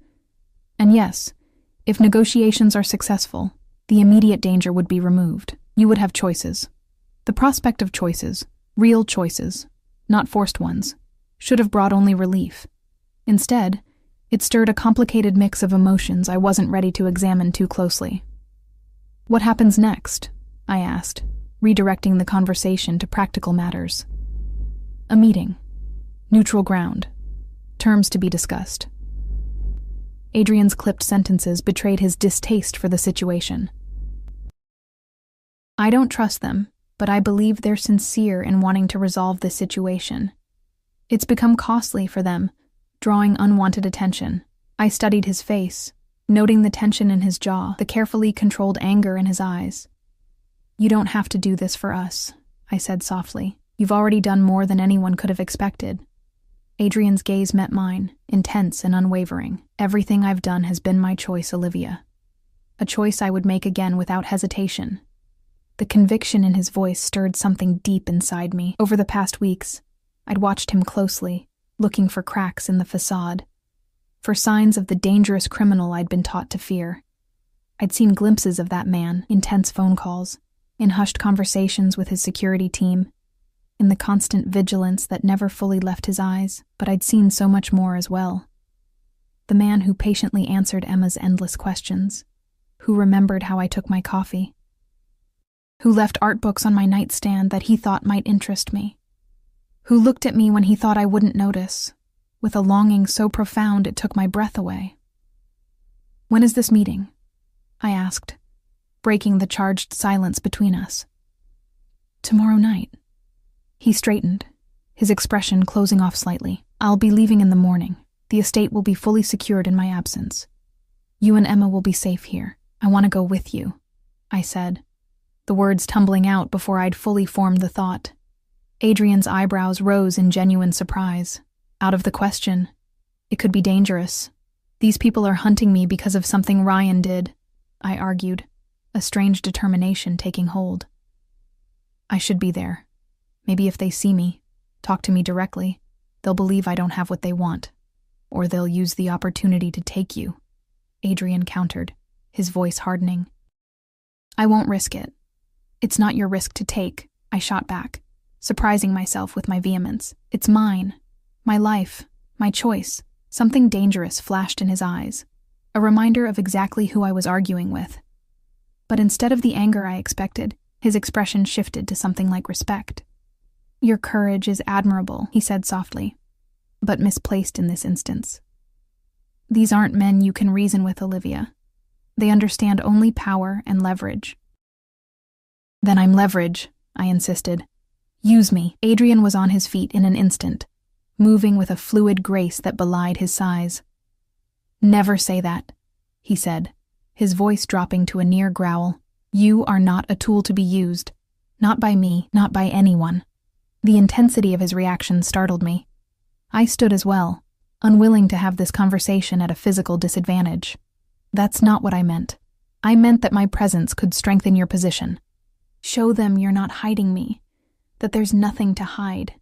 And yes, if negotiations are successful, the immediate danger would be removed. You would have choices. The prospect of choices, real choices, not forced ones, should have brought only relief. Instead, it stirred a complicated mix of emotions I wasn't ready to examine too closely. What happens next? I asked, redirecting the conversation to practical matters. A meeting. Neutral ground. Terms to be discussed. Adrian's clipped sentences betrayed his distaste for the situation. I don't trust them, but I believe they're sincere in wanting to resolve this situation. It's become costly for them, drawing unwanted attention. I studied his face, noting the tension in his jaw, the carefully controlled anger in his eyes. You don't have to do this for us, I said softly. You've already done more than anyone could have expected. Adrian's gaze met mine, intense and unwavering. Everything I've done has been my choice, Olivia. A choice I would make again without hesitation. The conviction in his voice stirred something deep inside me. Over the past weeks, I'd watched him closely, looking for cracks in the facade, for signs of the dangerous criminal I'd been taught to fear. I'd seen glimpses of that man, intense phone calls, in hushed conversations with his security team, in the constant vigilance that never fully left his eyes, but I'd seen so much more as well. The man who patiently answered Emma's endless questions, who remembered how I took my coffee, who left art books on my nightstand that he thought might interest me, who looked at me when he thought I wouldn't notice, with a longing so profound it took my breath away. When is this meeting? I asked, breaking the charged silence between us. Tomorrow night. He straightened, his expression closing off slightly. I'll be leaving in the morning. The estate will be fully secured in my absence. You and Emma will be safe here. I want to go with you, I said, the words tumbling out before I'd fully formed the thought. Adrian's eyebrows rose in genuine surprise. Out of the question. It could be dangerous. These people are hunting me because of something Ryan did, I argued, a strange determination taking hold. I should be there. Maybe if they see me, talk to me directly, they'll believe I don't have what they want. Or they'll use the opportunity to take you, Adrian countered, his voice hardening. I won't risk it. It's not your risk to take, I shot back, surprising myself with my vehemence. It's mine. My life. My choice. Something dangerous flashed in his eyes, a reminder of exactly who I was arguing with. But instead of the anger I expected, his expression shifted to something like respect. Your courage is admirable, he said softly, but misplaced in this instance. These aren't men you can reason with, Olivia. They understand only power and leverage. Then I'm leverage, I insisted. Use me. Adrian was on his feet in an instant, moving with a fluid grace that belied his size. Never say that, he said, his voice dropping to a near growl. You are not a tool to be used. Not by me, not by anyone. The intensity of his reaction startled me. I stood as well, unwilling to have this conversation at a physical disadvantage. That's not what I meant. I meant that my presence could strengthen your position. Show them you're not hiding me, that there's nothing to hide.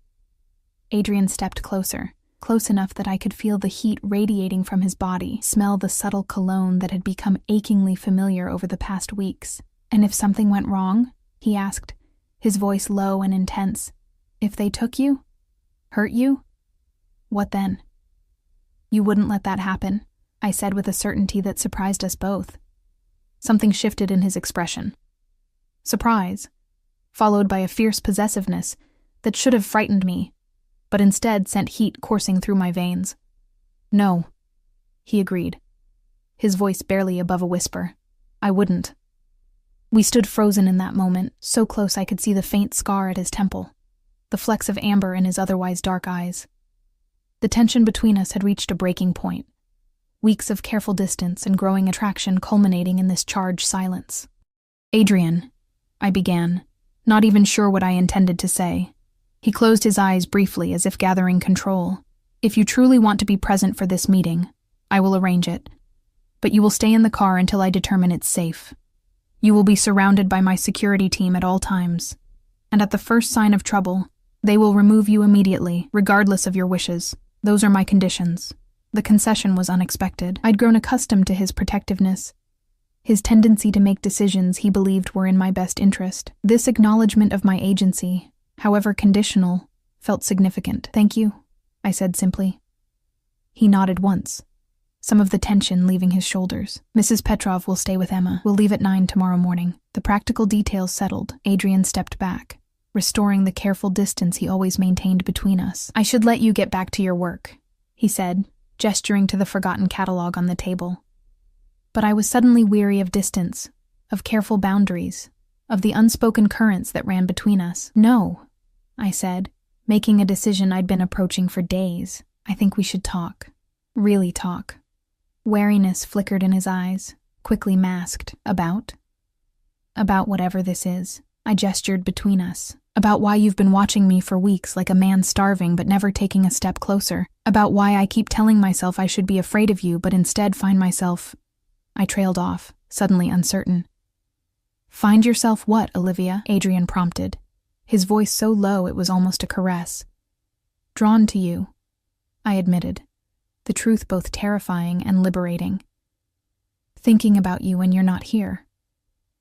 Adrian stepped closer, close enough that I could feel the heat radiating from his body, smell the subtle cologne that had become achingly familiar over the past weeks. And if something went wrong? He asked, his voice low and intense. If they took you? Hurt you? What then? You wouldn't let that happen, I said with a certainty that surprised us both. Something shifted in his expression. Surprise, followed by a fierce possessiveness that should have frightened me, but instead sent heat coursing through my veins. No, he agreed, his voice barely above a whisper. I wouldn't. We stood frozen in that moment, so close I could see the faint scar at his temple, the flecks of amber in his otherwise dark eyes. The tension between us had reached a breaking point, weeks of careful distance and growing attraction culminating in this charged silence. Adrian, I began, not even sure what I intended to say. He closed his eyes briefly as if gathering control. If you truly want to be present for this meeting, I will arrange it. But you will stay in the car until I determine it's safe. You will be surrounded by my security team at all times, and at the first sign of trouble, They will remove you immediately, regardless of your wishes. Those are my conditions. The concession was unexpected. I'd grown accustomed to his protectiveness, his tendency to make decisions he believed were in my best interest. This acknowledgement of my agency, however conditional, felt significant. "Thank you," I said simply. He nodded once, some of the tension leaving his shoulders. "Mrs. Petrov will stay with Emma. We'll leave at 9 tomorrow morning." The practical details settled, Adrian stepped back, restoring the careful distance he always maintained between us. "I should let you get back to your work," he said, gesturing to the forgotten catalog on the table. But I was suddenly weary of distance, of careful boundaries, of the unspoken currents that ran between us. "No," I said, making a decision I'd been approaching for days. "I think we should talk. Really talk." Wariness flickered in his eyes, quickly masked. About whatever this is. I gestured between us. "About why you've been watching me for weeks like a man starving but never taking a step closer. About why I keep telling myself I should be afraid of you but instead find myself—" I trailed off, suddenly uncertain. "Find yourself what, Olivia?" Adrian prompted, his voice so low it was almost a caress. "Drawn to you," I admitted, the truth both terrifying and liberating. "Thinking about you when you're not here.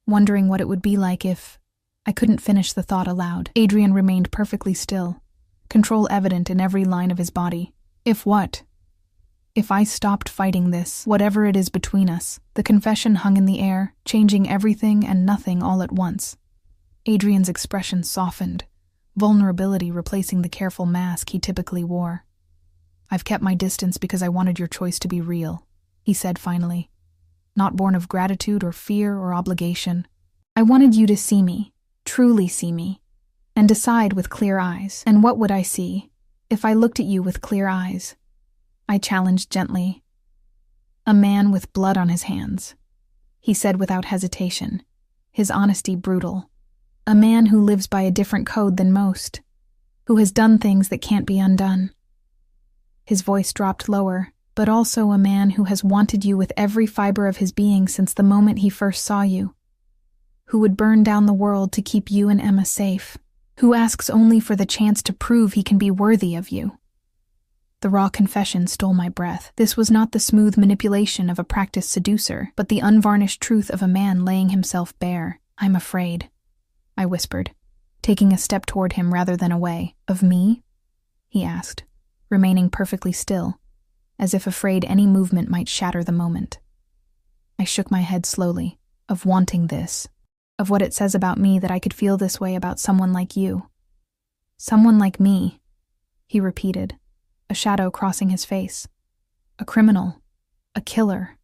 Wondering what it would be like if—" I couldn't finish the thought aloud. Adrian remained perfectly still, control evident in every line of his body. "If what?" If I stopped fighting this, whatever it is between us. The confession hung in the air, changing everything and nothing all at once. Adrian's expression softened, vulnerability replacing the careful mask he typically wore. "I've kept my distance because I wanted your choice to be real," he said finally. "Not born of gratitude or fear or obligation. I wanted you to see me, truly see me, and decide with clear eyes. And what would I see if I looked at you with clear eyes?" I challenged gently. "A man with blood on his hands," he said without hesitation, his honesty brutal. "A man who lives by a different code than most, who has done things that can't be undone." His voice dropped lower, but also a man who has wanted you with every fiber of his being since the moment he first saw you, who would burn down the world to keep you and Emma safe, who asks only for the chance to prove he can be worthy of you. The raw confession stole my breath. This was not the smooth manipulation of a practiced seducer, but the unvarnished truth of a man laying himself bare. "I'm afraid," I whispered, taking a step toward him rather than away. "Of me?" he asked, remaining perfectly still, as if afraid any movement might shatter the moment. I shook my head slowly. "Of wanting this. Of what it says about me that I could feel this way about someone like you." "Someone like me," he repeated, a shadow crossing his face. "A criminal. A killer.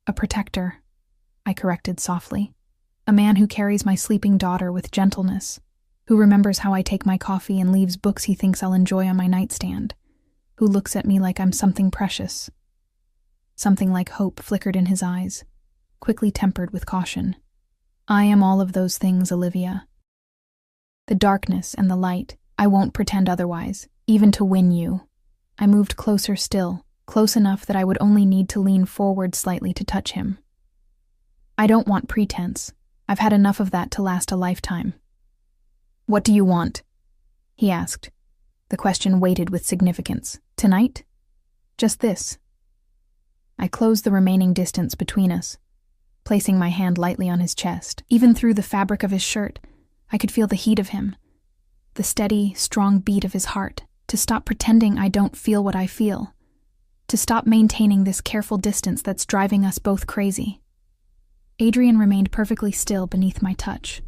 A protector," I corrected softly. "A man who carries my sleeping daughter with gentleness, who remembers how I take my coffee and leaves books he thinks I'll enjoy on my nightstand, who looks at me like I'm something precious." Something like hope flickered in his eyes, quickly tempered with caution. "I am all of those things, Olivia. The darkness and the light. I won't pretend otherwise, even to win you." I moved closer still, close enough that I would only need to lean forward slightly to touch him. "I don't want pretense. I've had enough of that to last a lifetime." "What do you want?" he asked. The question weighted with significance. "Tonight? Just this." I closed the remaining distance between us, placing my hand lightly on his chest. Even through the fabric of his shirt, I could feel the heat of him, the steady, strong beat of his heart. To stop pretending I don't feel what I feel. To stop maintaining this careful distance that's driving us both crazy. Adrian remained perfectly still beneath my touch,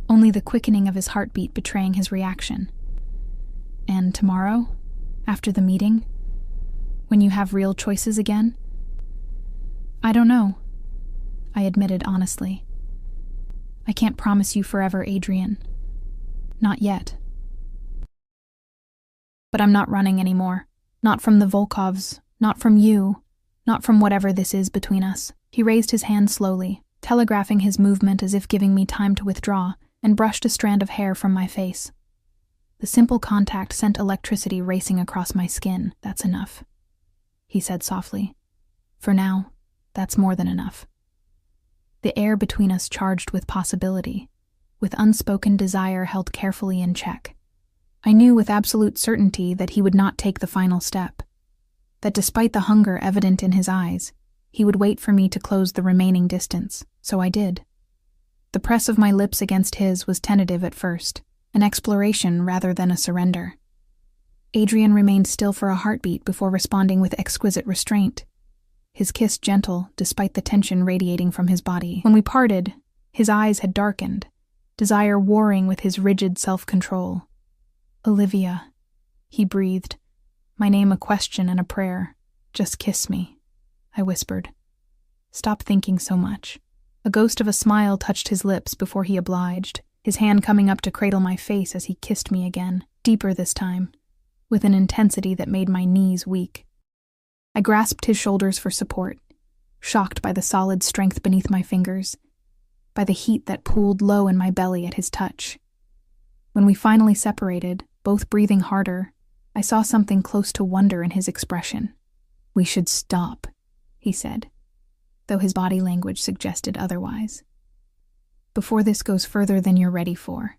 only the quickening of his heartbeat betraying his reaction. "And tomorrow, after the meeting, when you have real choices again?" "I don't know," I admitted honestly. "I can't promise you forever, Adrian. Not yet. But I'm not running anymore. Not from the Volkovs, not from you, not from whatever this is between us." He raised his hand slowly, telegraphing his movement as if giving me time to withdraw, and brushed a strand of hair from my face. The simple contact sent electricity racing across my skin. "That's enough," he said softly. "For now, that's more than enough." The air between us charged with possibility, with unspoken desire held carefully in check. I knew with absolute certainty that he would not take the final step, that despite the hunger evident in his eyes, he would wait for me to close the remaining distance, so I did. The press of my lips against his was tentative at first, an exploration rather than a surrender. Adrian remained still for a heartbeat before responding with exquisite restraint, his kiss gentle despite the tension radiating from his body. When we parted, his eyes had darkened, desire warring with his rigid self-control. "Olivia," he breathed, my name a question and a prayer. "Just kiss me," I whispered. "Stop thinking so much." A ghost of a smile touched his lips before he obliged, his hand coming up to cradle my face as he kissed me again, deeper this time, with an intensity that made my knees weak. I grasped his shoulders for support, shocked by the solid strength beneath my fingers, by the heat that pooled low in my belly at his touch. When we finally separated, both breathing harder, I saw something close to wonder in his expression. "We should stop," he said, though his body language suggested otherwise. "Before this goes further than you're ready for."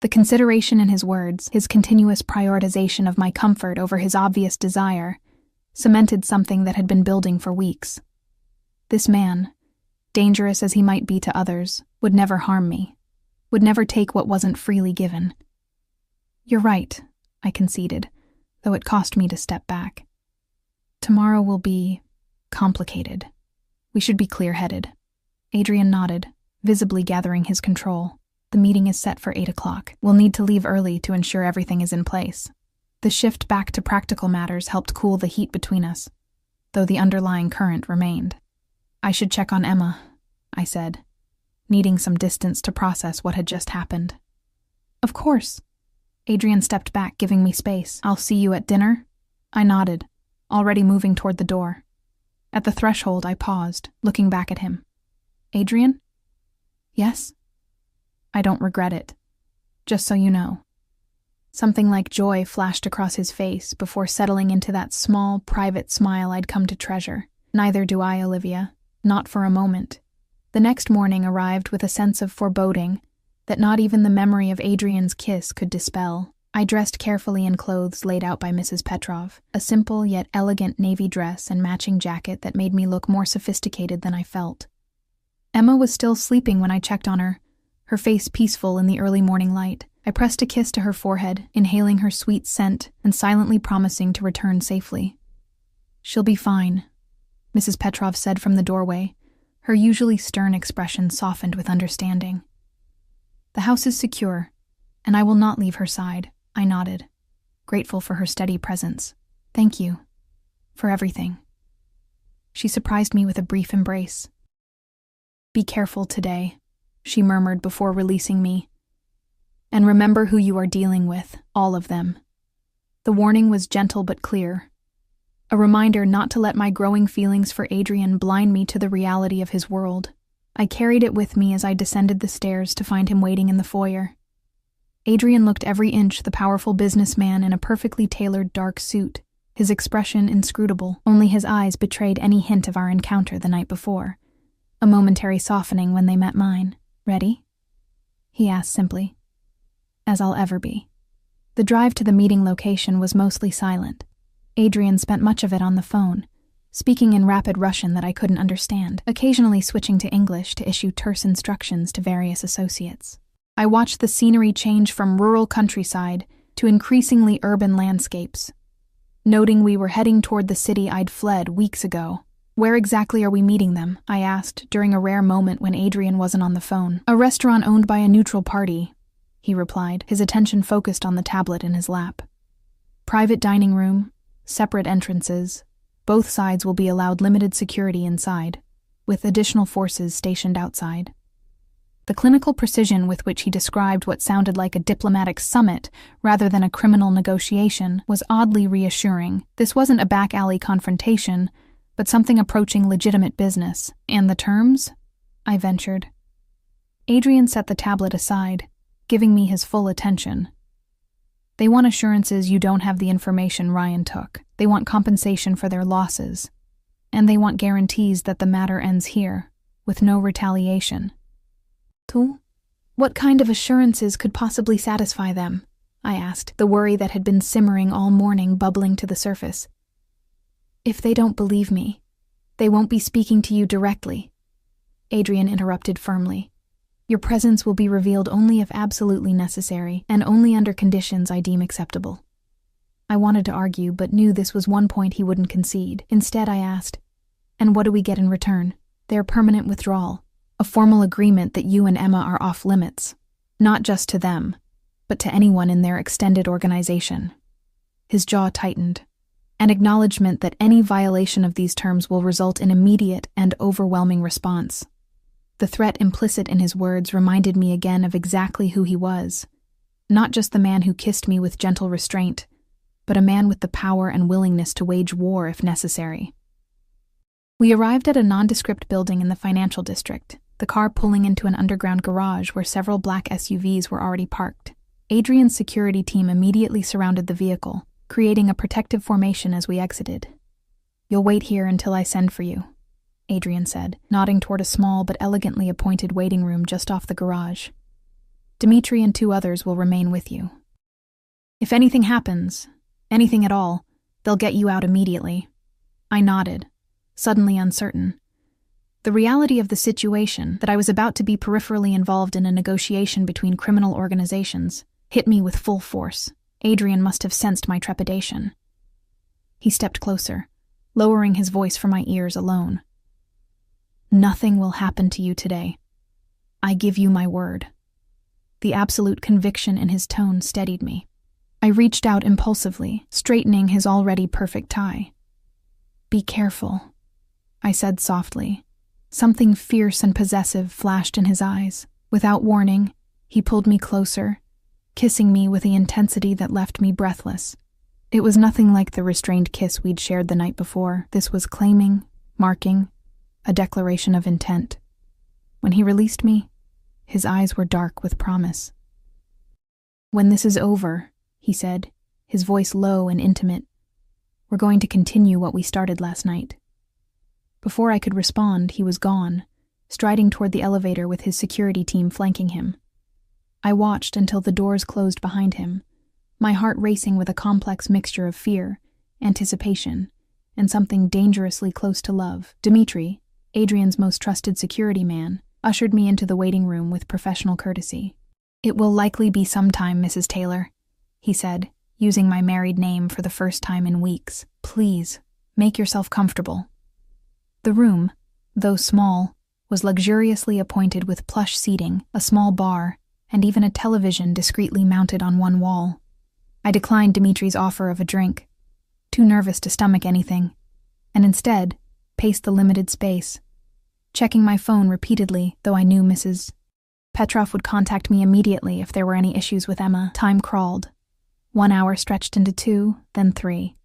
The consideration in his words, his continuous prioritization of my comfort over his obvious desire, cemented something that had been building for weeks. This man, dangerous as he might be to others, would never harm me, would never take what wasn't freely given. "You're right," I conceded, though it cost me to step back. "Tomorrow will be complicated. We should be clear-headed." Adrian nodded, visibly gathering his control. "The meeting is set for 8 o'clock. We'll need to leave early to ensure everything is in place." The shift back to practical matters helped cool the heat between us, though the underlying current remained. "I should check on Emma," I said, needing some distance to process what had just happened. "Of course." Adrian stepped back, giving me space. "I'll see you at dinner?" I nodded, already moving toward the door. At the threshold, I paused, looking back at him. "Adrian?" "Yes?" "I don't regret it. Just so you know." Something like joy flashed across his face before settling into that small, private smile I'd come to treasure. "Neither do I, Olivia. Not for a moment." The next morning arrived with a sense of foreboding that not even the memory of Adrian's kiss could dispel. I dressed carefully in clothes laid out by Mrs. Petrov, a simple yet elegant navy dress and matching jacket that made me look more sophisticated than I felt. Emma was still sleeping when I checked on her face peaceful in the early morning light. I pressed a kiss to her forehead, inhaling her sweet scent and silently promising to return safely. "She'll be fine," Mrs. Petrov said from the doorway, her usually stern expression softened with understanding. "The house is secure, and I will not leave her side," I nodded, grateful for her steady presence. "Thank you. For everything." She surprised me with a brief embrace. "Be careful today," she murmured before releasing me. "And remember who you are dealing with, all of them." The warning was gentle but clear, a reminder not to let my growing feelings for Adrian blind me to the reality of his world. I carried it with me as I descended the stairs to find him waiting in the foyer. Adrian looked every inch the powerful businessman in a perfectly tailored dark suit, his expression inscrutable. Only his eyes betrayed any hint of our encounter the night before, a momentary softening when they met mine. "Ready?" he asked simply. "As I'll ever be." The drive to the meeting location was mostly silent. Adrian spent much of it on the phone, speaking in rapid Russian that I couldn't understand, occasionally switching to English to issue terse instructions to various associates. I watched the scenery change from rural countryside to increasingly urban landscapes, noting we were heading toward the city I'd fled weeks ago. "Where exactly are we meeting them?" I asked during a rare moment when Adrian wasn't on the phone. "A restaurant owned by a neutral party," he replied, his attention focused on the tablet in his lap. "Private dining room, separate entrances. Both sides will be allowed limited security inside, with additional forces stationed outside." The clinical precision with which he described what sounded like a diplomatic summit rather than a criminal negotiation was oddly reassuring. This wasn't a back-alley confrontation, but something approaching legitimate business. "And the terms?" I ventured. Adrian set the tablet aside, giving me his full attention. "They want assurances you don't have the information Ryan took. They want compensation for their losses. And they want guarantees that the matter ends here, with no retaliation." "What kind of assurances could possibly satisfy them?" I asked, the worry that had been simmering all morning bubbling to the surface. If they don't believe me, they won't be speaking to you directly. Adrian interrupted firmly. Your presence will be revealed only if absolutely necessary, and only under conditions I deem acceptable. I wanted to argue, but knew this was one point he wouldn't concede. Instead, I asked, and what do we get in return? Their permanent withdrawal, a formal agreement that you and Emma are off limits, not just to them, but to anyone in their extended organization. His jaw tightened, an acknowledgement that any violation of these terms will result in immediate and overwhelming response. The threat implicit in his words reminded me again of exactly who he was, not just the man who kissed me with gentle restraint, but a man with the power and willingness to wage war if necessary. We arrived at a nondescript building in the financial district, the car pulling into an underground garage where several black SUVs were already parked. Adrian's security team immediately surrounded the vehicle, creating a protective formation as we exited. You'll wait here until I send for you, Adrian said, nodding toward a small but elegantly appointed waiting room just off the garage. Dimitri and 2 others will remain with you. If anything happens, anything at all, they'll get you out immediately. I nodded, suddenly uncertain. The reality of the situation, that I was about to be peripherally involved in a negotiation between criminal organizations, hit me with full force. Adrian must have sensed my trepidation. He stepped closer, lowering his voice for my ears alone. Nothing will happen to you today. I give you my word. The absolute conviction in his tone steadied me. I reached out impulsively, straightening his already perfect tie. Be careful, I said softly. Something fierce and possessive flashed in his eyes. Without warning, he pulled me closer, kissing me with the intensity that left me breathless. It was nothing like the restrained kiss we'd shared the night before. This was claiming, marking, a declaration of intent. When he released me, his eyes were dark with promise. When this is over, he said, his voice low and intimate, we're going to continue what we started last night. Before I could respond, he was gone, striding toward the elevator with his security team flanking him. I watched until the doors closed behind him, my heart racing with a complex mixture of fear, anticipation, and something dangerously close to love. Dimitri, Adrian's most trusted security man, ushered me into the waiting room with professional courtesy. It will likely be some time, Mrs. Taylor, he said, using my married name for the first time in weeks. Please, make yourself comfortable. The room, though small, was luxuriously appointed with plush seating, a small bar, and even a television discreetly mounted on one wall. I declined Dimitri's offer of a drink, too nervous to stomach anything, and instead paced the limited space, checking my phone repeatedly, though I knew Mrs. Petroff would contact me immediately if there were any issues with Emma. Time crawled. 1 hour stretched into 2, then 3.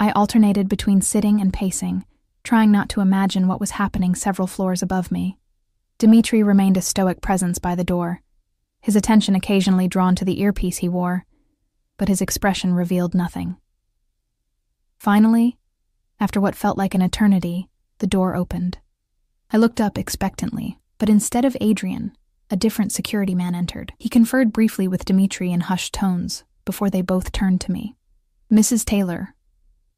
I alternated between sitting and pacing, trying not to imagine what was happening several floors above me. Dimitri remained a stoic presence by the door, his attention occasionally drawn to the earpiece he wore, but his expression revealed nothing. Finally, after what felt like an eternity, the door opened. I looked up expectantly, but instead of Adrian, a different security man entered. He conferred briefly with Dimitri in hushed tones before they both turned to me. Mrs. Taylor,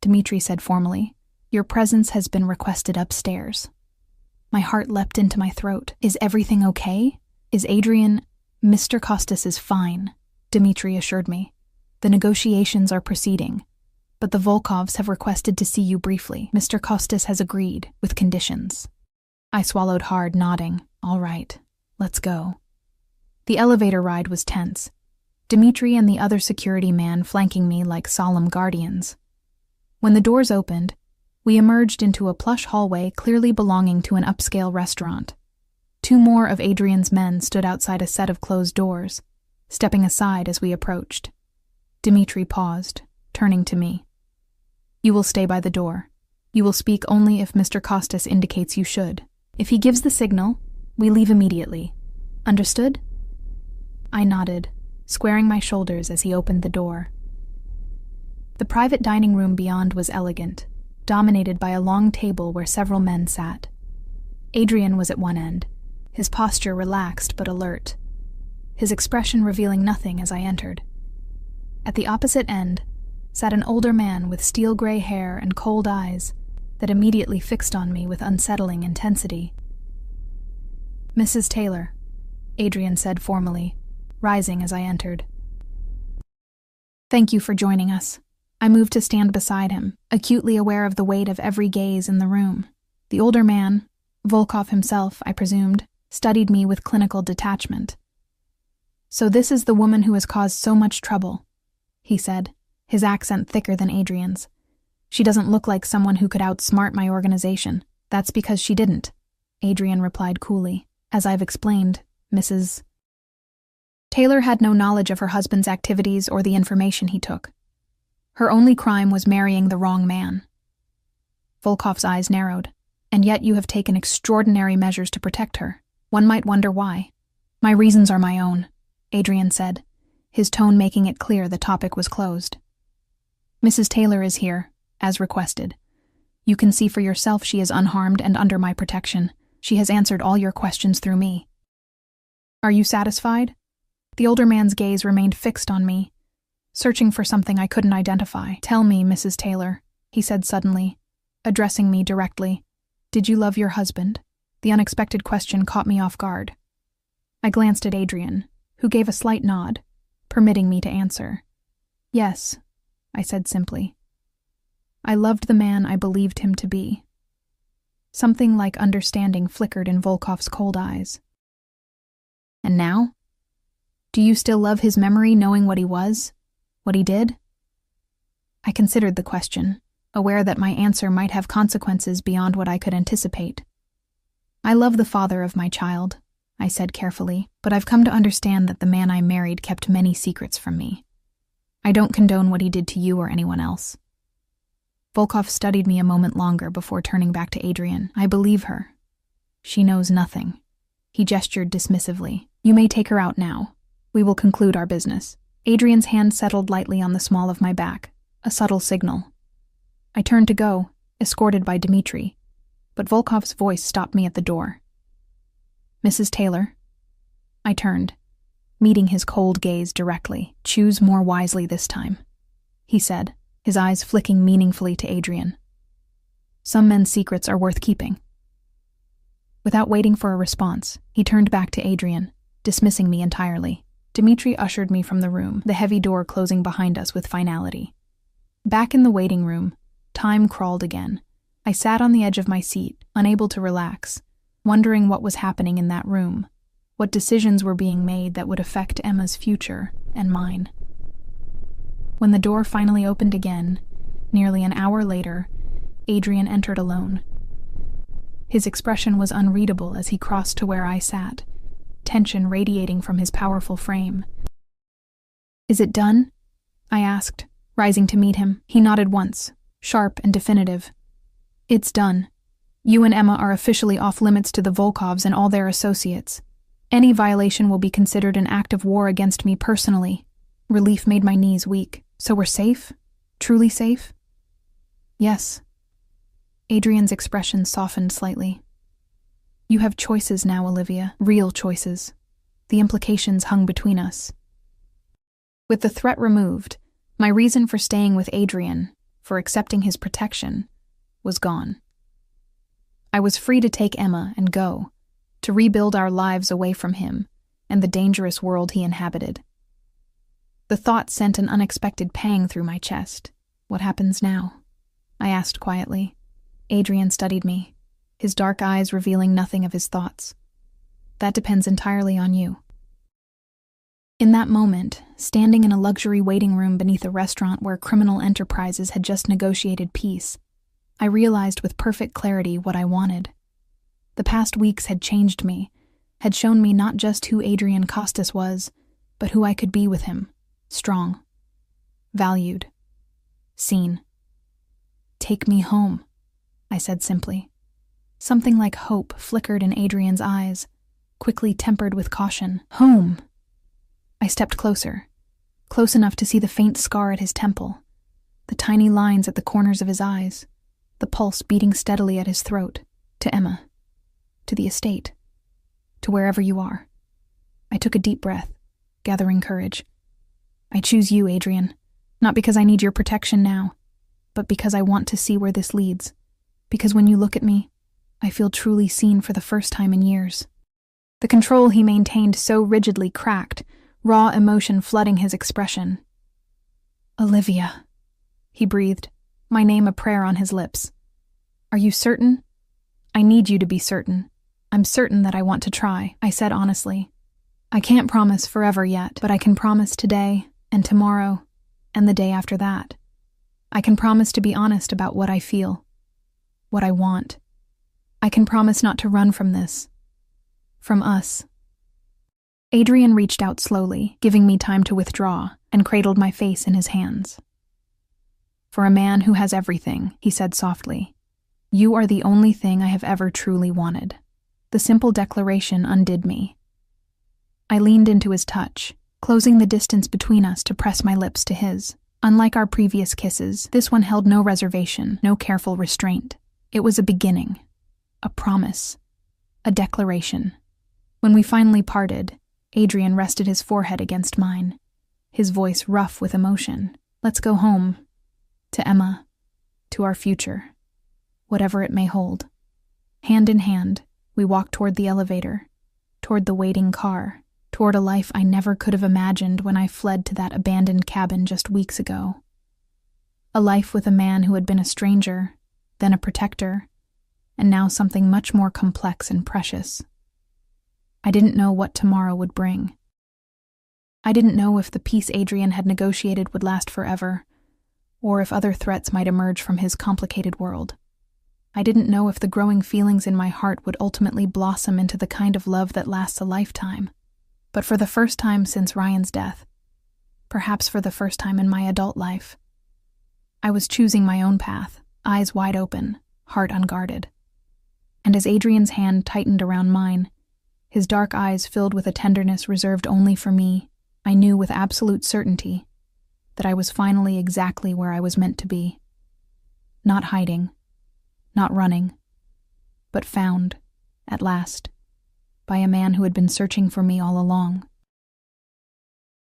Dimitri said formally, your presence has been requested upstairs. My heart leapt into my throat. Is everything okay? Is Adrian... Mr. Costas is fine, Dimitri assured me. The negotiations are proceeding, but the Volkovs have requested to see you briefly. Mr. Costas has agreed, with conditions. I swallowed hard, nodding. All right, let's go. The elevator ride was tense, Dimitri and the other security man flanking me like solemn guardians. When the doors opened, we emerged into a plush hallway clearly belonging to an upscale restaurant. 2 more of Adrian's men stood outside a set of closed doors, stepping aside as we approached. Dimitri paused, turning to me. You will stay by the door. You will speak only if Mr. Costas indicates you should. If he gives the signal, we leave immediately. Understood? I nodded, squaring my shoulders as he opened the door. The private dining room beyond was elegant, dominated by a long table where several men sat. Adrian was at one end, his posture relaxed but alert, his expression revealing nothing as I entered. At the opposite end sat an older man with steel-gray hair and cold eyes that immediately fixed on me with unsettling intensity. "Mrs. Taylor," Adrian said formally, rising as I entered. "Thank you for joining us." I moved to stand beside him, acutely aware of the weight of every gaze in the room. The older man, Volkov himself, I presumed, studied me with clinical detachment. "So this is the woman who has caused so much trouble," he said, his accent thicker than Adrian's. "She doesn't look like someone who could outsmart my organization. That's because she didn't," Adrian replied coolly. "As I've explained, Mrs. Taylor had no knowledge of her husband's activities or the information he took. Her only crime was marrying the wrong man." Volkov's eyes narrowed. "And yet you have taken extraordinary measures to protect her. One might wonder why." "My reasons are my own," Adrian said, his tone making it clear the topic was closed. "Mrs. Taylor is here, as requested. You can see for yourself she is unharmed and under my protection. She has answered all your questions through me." "Are you satisfied?" The older man's gaze remained fixed on me, searching for something I couldn't identify. "Tell me, Mrs. Taylor," he said suddenly, addressing me directly. "Did you love your husband?" The unexpected question caught me off guard. I glanced at Adrian, who gave a slight nod, permitting me to answer. "Yes," I said simply. "I loved the man I believed him to be." Something like understanding flickered in Volkov's cold eyes. "And now? Do you still love his memory, knowing what he was? What he did?" I considered the question, aware that my answer might have consequences beyond what I could anticipate. "I love the father of my child," I said carefully, "but I've come to understand that the man I married kept many secrets from me. I don't condone what he did to you or anyone else." Volkov studied me a moment longer before turning back to Adrian. "I believe her. She knows nothing." He gestured dismissively. "You may take her out now. We will conclude our business." Adrian's hand settled lightly on the small of my back, a subtle signal. I turned to go, escorted by Dmitri, but Volkov's voice stopped me at the door. "Mrs. Taylor." I turned, meeting his cold gaze directly. "Choose more wisely this time," he said, his eyes flicking meaningfully to Adrian. "Some men's secrets are worth keeping." Without waiting for a response, he turned back to Adrian, dismissing me entirely. Dmitri ushered me from the room, the heavy door closing behind us with finality. Back in the waiting room, time crawled again. I sat on the edge of my seat, unable to relax, wondering what was happening in that room, what decisions were being made that would affect Emma's future and mine. When the door finally opened again, nearly an hour later, Adrian entered alone. His expression was unreadable as he crossed to where I sat, tension radiating from his powerful frame. "Is it done?" I asked, rising to meet him. He nodded once, sharp and definitive. "It's done. You and Emma are officially off limits to the Volkovs and all their associates. Any violation will be considered an act of war against me personally." Relief made my knees weak. "So we're safe? Truly safe?" "Yes." Adrian's expression softened slightly. "You have choices now, Olivia, real choices. The implications hung between us." With the threat removed, my reason for staying with Adrian, for accepting his protection, was gone. I was free to take Emma and go, to rebuild our lives away from him and the dangerous world he inhabited. The thought sent an unexpected pang through my chest. "What happens now?" I asked quietly. Adrian studied me, his dark eyes revealing nothing of his thoughts. "That depends entirely on you." In that moment, standing in a luxury waiting room beneath a restaurant where criminal enterprises had just negotiated peace, I realized with perfect clarity what I wanted. The past weeks had changed me, had shown me not just who Adrian Costas was, but who I could be with him, strong, valued, seen. "Take me home," I said simply. Something like hope flickered in Adrian's eyes, quickly tempered with caution. "Home!" I stepped closer, close enough to see the faint scar at his temple, the tiny lines at the corners of his eyes, the pulse beating steadily at his throat. "To Emma, to the estate, to wherever you are." I took a deep breath, gathering courage. I choose you, Adrian. Not because I need your protection now, but because I want to see where this leads. Because when you look at me, I feel truly seen for the first time in years." The control he maintained so rigidly cracked, raw emotion flooding his expression. "Olivia," he breathed, my name a prayer on his lips. "Are you certain?" "I need you to be certain. I'm certain that I want to try," I said honestly. "I can't promise forever yet, but I can promise today and tomorrow and the day after that. I can promise to be honest about what I feel, what I want. I can promise not to run from this, from us." Adrian reached out slowly, giving me time to withdraw, and cradled my face in his hands. "For a man who has everything," he said softly, "you are the only thing I have ever truly wanted." The simple declaration undid me. I leaned into his touch, closing the distance between us to press my lips to his. Unlike our previous kisses, this one held no reservation, no careful restraint. It was a beginning, a promise, a declaration. When we finally parted, Adrian rested his forehead against mine, his voice rough with emotion. "Let's go home. To Emma. To our future. Whatever it may hold." Hand in hand, we walked toward the elevator, toward the waiting car, toward a life I never could have imagined when I fled to that abandoned cabin just weeks ago. A life with a man who had been a stranger, then a protector, and now something much more complex and precious. I didn't know what tomorrow would bring. I didn't know if the peace Adrian had negotiated would last forever, or if other threats might emerge from his complicated world. I didn't know if the growing feelings in my heart would ultimately blossom into the kind of love that lasts a lifetime. But for the first time since Ryan's death, perhaps for the first time in my adult life, I was choosing my own path, eyes wide open, heart unguarded. And as Adrian's hand tightened around mine, his dark eyes filled with a tenderness reserved only for me, I knew with absolute certainty that I was finally exactly where I was meant to be. Not hiding, not running, but found, at last, by a man who had been searching for me all along.